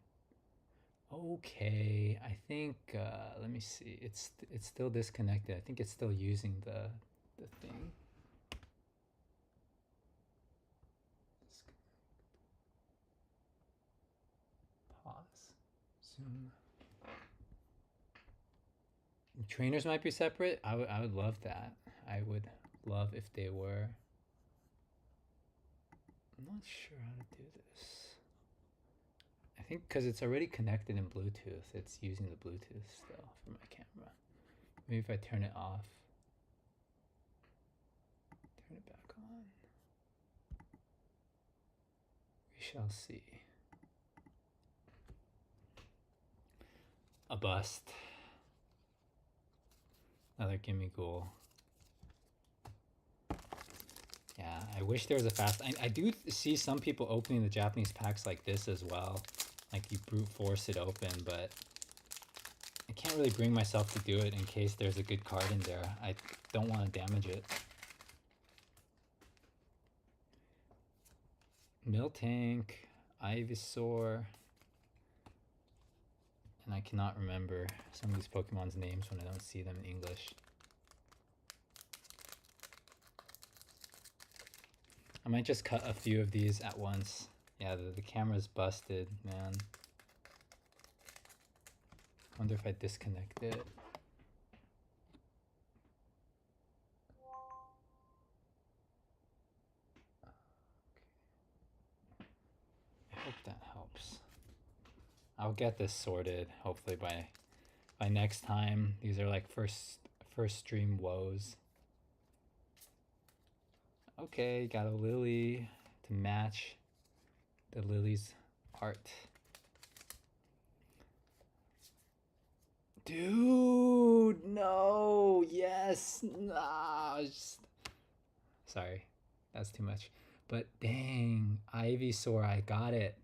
Okay, I think let me see. It's still disconnected. I think it's still using the thing. Pause. Zoom. Trainers might be separate. I would love that. I would love if they were. I'm not sure how to do this. I think because it's already connected in Bluetooth, it's using the Bluetooth still for my camera. Maybe if I turn it off, turn it back on, we shall see. A bust. Another Gimme Ghoul. Yeah, I wish there was a fast. I do see some people opening the Japanese packs like this as well. Like you brute force it open, but I can't really bring myself to do it in case there's a good card in there. I don't want to damage it. Miltank, Ivysaur, and I cannot remember some of these Pokemon's names when I don't see them in English. I might just cut a few of these at once. Yeah, the camera's busted, man. Wonder if I disconnect it. I hope that helps. I'll get this sorted hopefully by next time. These are like first stream woes. Okay, got a Lily to match the Lily's art. Dude, no, yes, nah, sorry, that's too much. But dang, Ivysaur, I got it.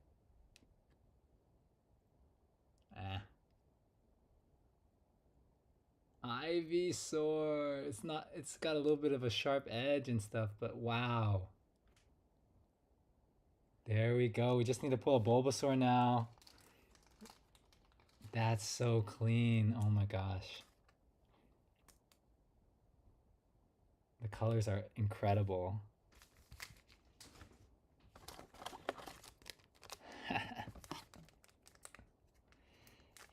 Ivysaur. It's not. It's got a little bit of a sharp edge and stuff, but wow. There we go. We just need to pull a Bulbasaur now. That's so clean. Oh my gosh. The colors are incredible.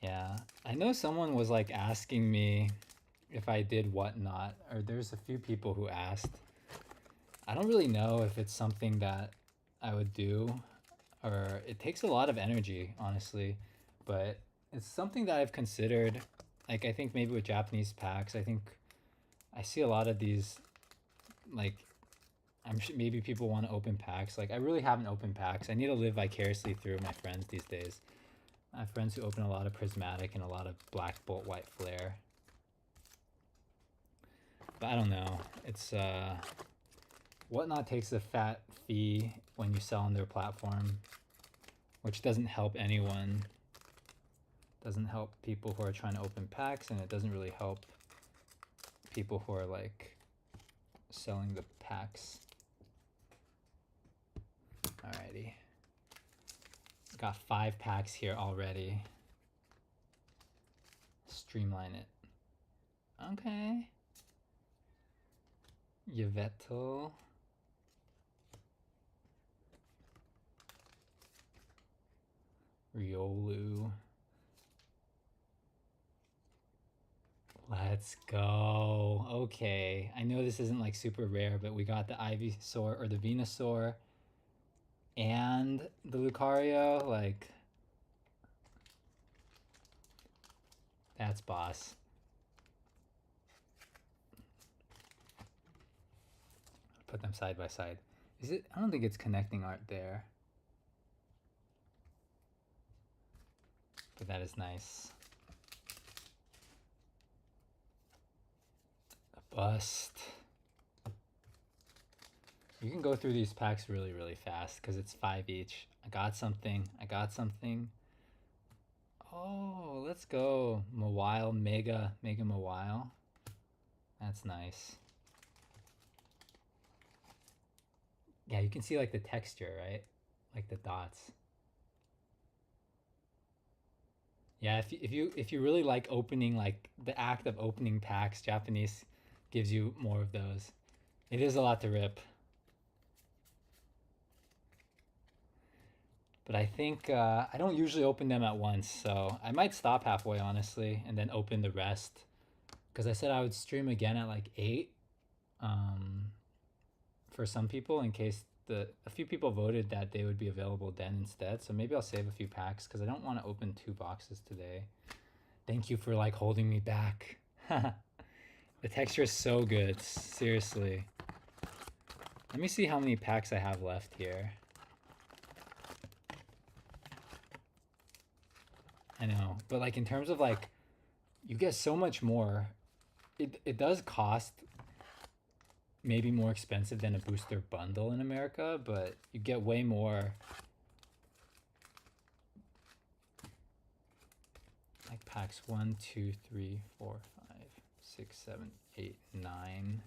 Yeah, I know someone was like asking me if I did Whatnot, or there's a few people who asked. I don't really know if it's something that I would do, or it takes a lot of energy, honestly, but it's something that I've considered. Like, I think maybe with Japanese packs, I think I see a lot of these, like, I'm sure maybe people want to open packs. Like, I really haven't opened packs. I need to live vicariously through my friends these days. I have friends who open a lot of Prismatic and a lot of Black Bolt White Flare. But I don't know. It's Whatnot takes a fat fee when you sell on their platform, which doesn't help anyone. Doesn't help people who are trying to open packs, and it doesn't really help people who are like selling the packs. Alrighty. Got 5 packs here already. Streamline it. Okay. Yveltal. Riolu. Let's go. Okay. I know this isn't like super rare, but we got the Ivysaur or the Venusaur and the Lucario. Like, that's boss. Put them side by side. Is it? I don't think it's connecting art there. But that is nice. A bust. You can go through these packs really, really fast because it's 5 each. I got something. I got something. Oh, let's go. Mawile, Mega Mawile. That's nice. Yeah, you can see like the texture, right? Like the dots. Yeah, if you really like opening, like the act of opening packs, Japanese gives you more of those. It is a lot to rip. But I think I don't usually open them at once, so I might stop halfway, honestly, and then open the rest. Because I said I would stream again at like 8 for some people, in case a few people voted that they would be available then instead. So maybe I'll save a few packs because I don't want to open 2 boxes today. Thank you for like holding me back. The texture is so good, seriously. Let me see how many packs I have left here. I know, but like in terms of like, you get so much more. It does cost maybe more expensive than a booster bundle in America, but you get way more. Like packs 1, 2, 3, 4, 5, 6, 7, 8, 9.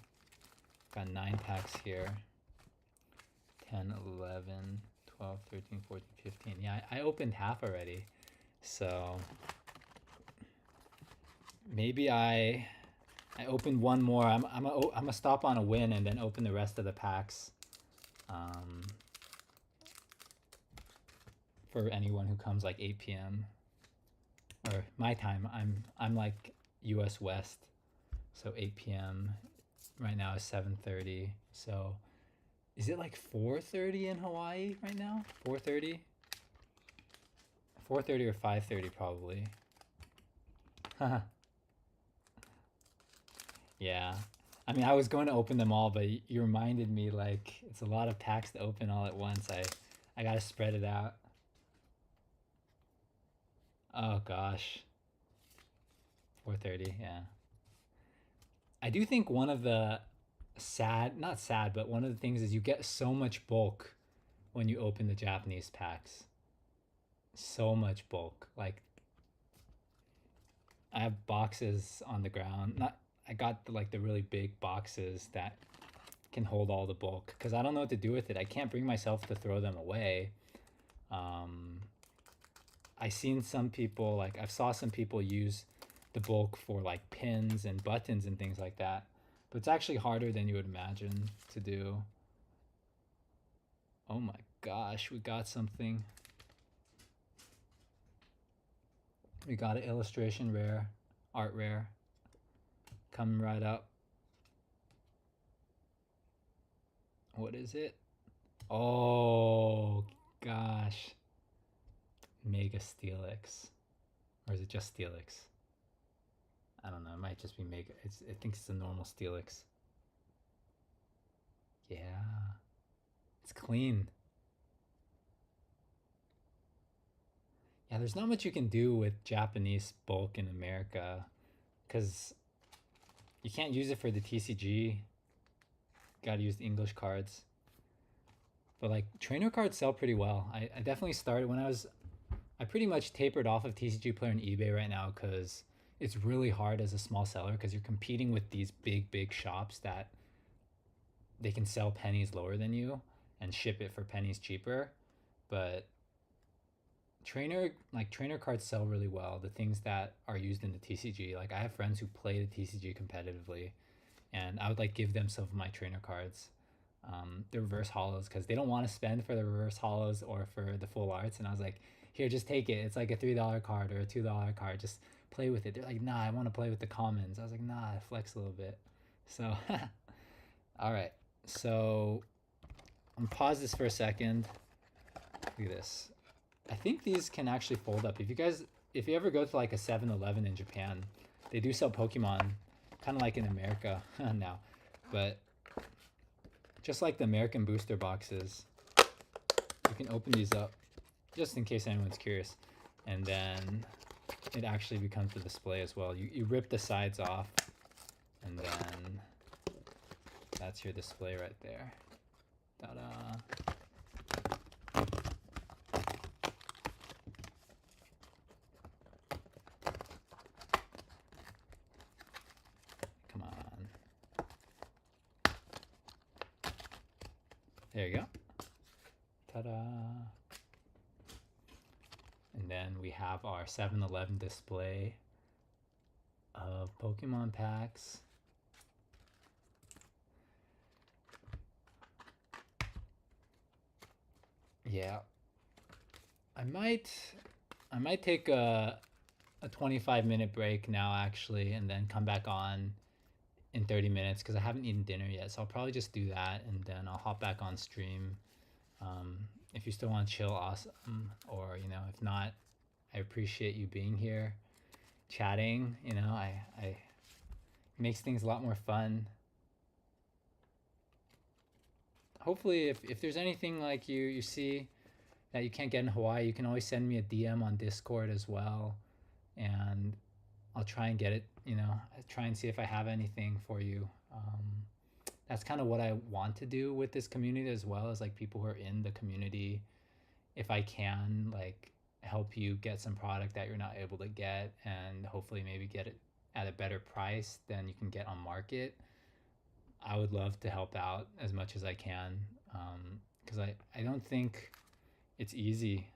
Got 9 packs here. 10, 11, 12, 13, 14, 15. Yeah, I opened half already. So maybe I opened one more. I'm gonna stop on a win and then open the rest of the packs. For anyone who comes like 8 p.m. or my time. I'm like US West, so 8 p.m. right now is 7:30. So is it like 4:30 in Hawaii right now? 4:30? 4:30 or 5:30 probably. Yeah. I mean, I was going to open them all, but you reminded me, like, it's a lot of packs to open all at once. I got to spread it out. Oh, gosh. 4:30, yeah. I do think one of the not sad, but one of the things is you get so much bulk when you open the Japanese packs. So much bulk. Like, I have boxes on the ground. Not I got like the really big boxes that can hold all the bulk because I don't know what to do with it. I can't bring myself to throw them away. Um, I seen some people like I've saw some people use the bulk for like pins and buttons and things like that, but it's actually harder than you would imagine to do. Oh my gosh, we got something. We got an illustration rare, art rare, coming right up. What is it? Oh gosh, Mega Steelix, or is it just Steelix? I don't know. It might just be Mega. I think it's the normal Steelix. Yeah, it's clean. Yeah, there's not much you can do with Japanese bulk in America because you can't use it for the TCG. Gotta use the English cards. But like trainer cards sell pretty well. I definitely started when I pretty much tapered off of TCG Player and eBay right now because it's really hard as a small seller because you're competing with these big shops that they can sell pennies lower than you and ship it for pennies cheaper. But trainer cards sell really well. The things that are used in the TCG, like I have friends who play the TCG competitively, and I would like give them some of my trainer cards, the reverse hollows, because they don't want to spend for the reverse hollows or for the full arts. And I was like, here, just take it. It's like a $3 card or a $2 card. Just play with it. They're like, nah, I want to play with the commons. I was like, nah, flex a little bit. So, all right. So I'm gonna pause this for a second. Look at this. I think these can actually fold up. If you ever go to like a 7-Eleven in Japan, they do sell Pokemon, kind of like in America now, but just like the American booster boxes, you can open these up just in case anyone's curious, and then it actually becomes the display as well. You rip the sides off, and then that's your display right there. Ta-da! Come on. There you go. Ta-da! And then we have our 7-Eleven display of Pokemon packs. Yeah. I might take a 25-minute break now actually, and then come back on in 30 minutes because I haven't eaten dinner yet. So I'll probably just do that, and then I'll hop back on stream. If you still want to chill, awesome. Or if not, I appreciate you being here, chatting. I makes things a lot more fun. Hopefully, if there's anything like you see that you can't get in Hawaii, you can always send me a DM on Discord as well, and I'll try and get it. I try and see if I have anything for you. That's kind of what I want to do with this community as well, as like people who are in the community. If I can like help you get some product that you're not able to get, and hopefully maybe get it at a better price than you can get on market, I would love to help out as much as I can, because I don't think it's easy.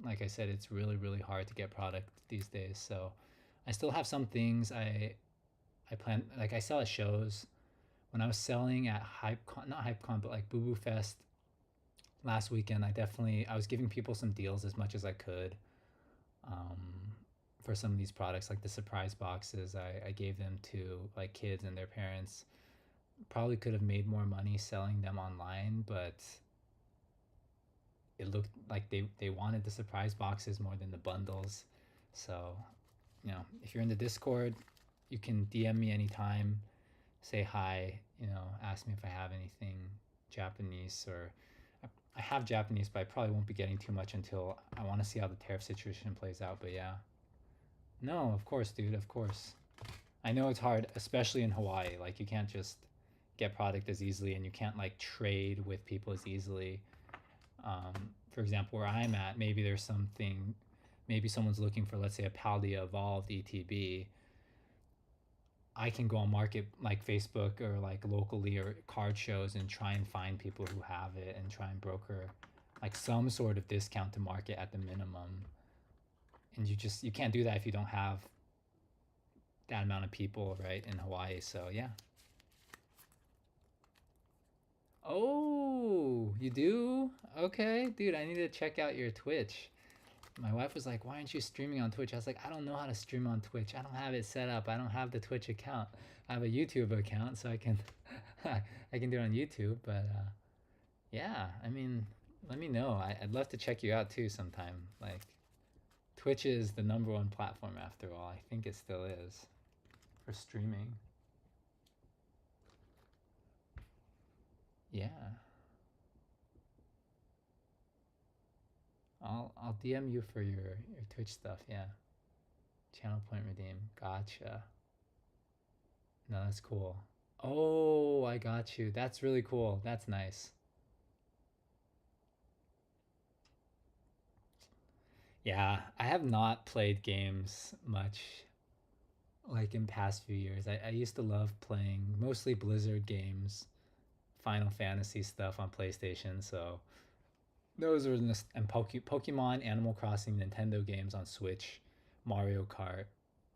Like I said, it's really hard to get product these days. So I still have some things I plan, like I sell at shows. When I was selling at HypeCon, not HypeCon, but like Boo Boo Fest last weekend, I was giving people some deals as much as I could, um, for some of these products, like the surprise boxes. I gave them to like kids and their parents. Probably could have made more money selling them online, but it looked like they wanted the surprise boxes more than the bundles. So, if you're in the Discord, you can DM me anytime, say hi, ask me if I have anything Japanese, or I have Japanese, but I probably won't be getting too much until I want to see how the tariff situation plays out. But yeah, no, of course, dude, of course. I know it's hard, especially in Hawaii. Like you can't just get product as easily, and you can't like trade with people as easily. For example, where I'm at, maybe there's something, maybe someone's looking for, let's say, a Paldea Evolved ETB, I can go on market like Facebook or like locally or card shows and try and find people who have it and try and broker like some sort of discount to market at the minimum. And you can't do that if you don't have that amount of people, right, in Hawaii. So yeah. Oh, you do? Okay, dude, I need to check out your Twitch. My wife was like, why aren't you streaming on Twitch? I was like, I don't know how to stream on Twitch. I don't have it set up. I don't have the Twitch account. I have a YouTube account, so I can I can do it on YouTube. But yeah, I mean, let me know. I'd love to check you out too sometime. Like, Twitch is the #1 platform after all. I think it still is for streaming. Yeah. I'll DM you for your Twitch stuff. Yeah. Channel point redeem. Gotcha. No, that's cool. Oh, I got you. That's really cool. That's nice. Yeah, I have not played games much like in past few years. I used to love playing mostly Blizzard games, Final Fantasy stuff on PlayStation. So those were and Pokemon, Animal Crossing, Nintendo games on Switch, Mario Kart.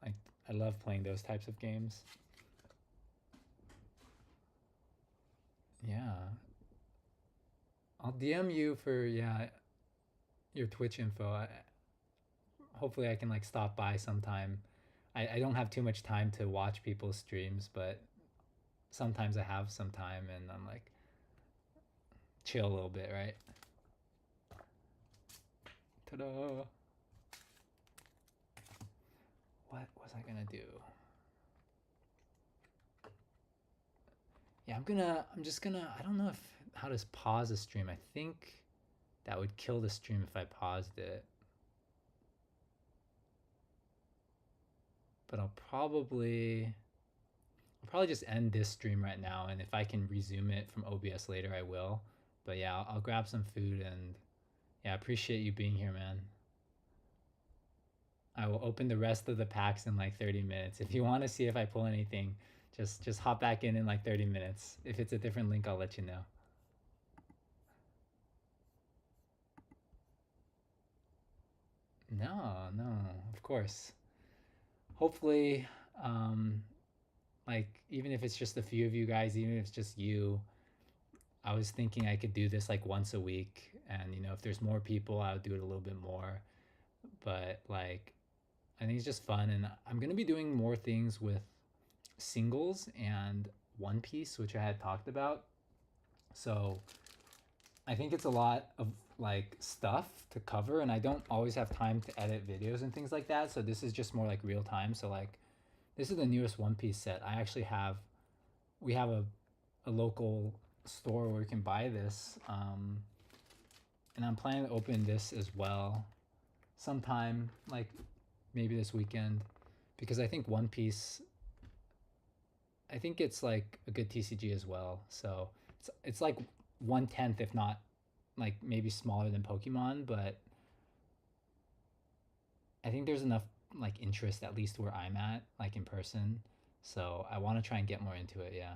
Like I love playing those types of games. Yeah, I'll DM you for your Twitch info. Hopefully I can like stop by sometime. I don't have too much time to watch people's streams, but sometimes I have some time and I'm like chill a little bit, right? Ta-da! What was I gonna do? Yeah, I'm just gonna, I don't know how to pause a stream. I think that would kill the stream if I paused it. But I'll probably just end this stream right now, and if I can resume it from OBS later, I will. But yeah, I'll grab some food, and yeah, I appreciate you being here, man. I will open the rest of the packs in like 30 minutes. If you want to see if I pull anything, just hop back in like 30 minutes. If it's a different link, I'll let you know. No, no, of course. Hopefully, like even if it's just a few of you guys, even if it's just you, I was thinking I could do this like once a week, and if there's more people, I would do it a little bit more. But like, I think it's just fun, and I'm gonna be doing more things with singles and One Piece, which I had talked about. So I think it's a lot of like stuff to cover, and I don't always have time to edit videos and things like that. So this is just more like real time. So like, this is the newest One Piece set. We have a local store where you can buy this, and I'm planning to open this as well sometime, like maybe this weekend, because I think One Piece, I think it's like a good TCG as well. So it's like 1/10, if not like maybe smaller than Pokemon, but I think there's enough like interest, at least where I'm at, like in person. So I want to try and get more into it. Yeah.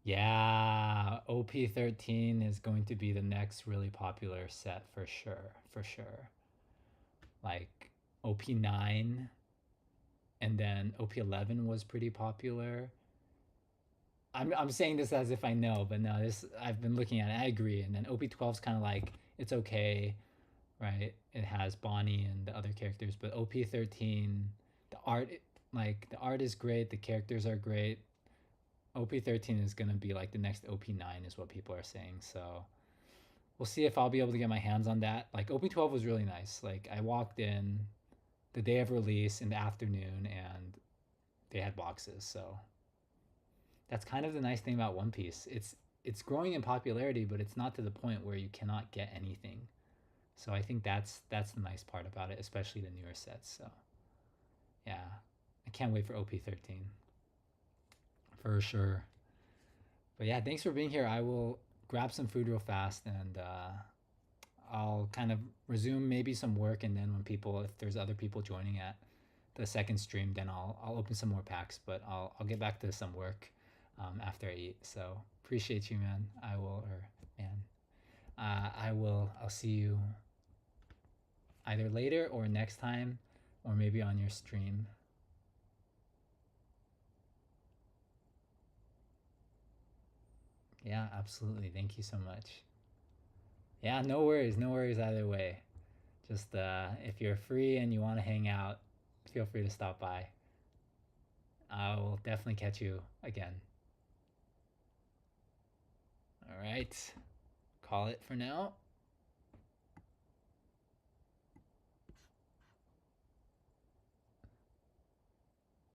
Yeah, OP13 is going to be the next really popular set for sure, for sure. Like OP9, and then OP11 was pretty popular. I'm saying this as if I know, but no, this I've been looking at it. I agree. And then OP12 is kind of like it's okay, right? It has Bonnie and the other characters, but OP13, the art like the art is great, the characters are great. OP13 is gonna be like the next OP9 is what people are saying. So we'll see if I'll be able to get my hands on that. Like OP12 was really nice. Like I walked in the day of release in the afternoon and they had boxes. So that's kind of the nice thing about One Piece. It's growing in popularity, but it's not to the point where you cannot get anything. So I think that's the nice part about it, especially the newer sets. So yeah, I can't wait for OP13 for sure. But yeah, thanks for being here. I will grab some food real fast, and I'll kind of resume maybe some work, and then when people, if there's other people joining at the second stream, then I'll open some more packs. But I'll get back to some work after I eat. So appreciate you, man. I will, or man, I will. I'll see you either later or next time, or maybe on your stream. Yeah, absolutely. Thank you so much. Yeah, no worries. No worries either way. Just if you're free and you want to hang out, feel free to stop by. I will definitely catch you again. All right. Call it for now.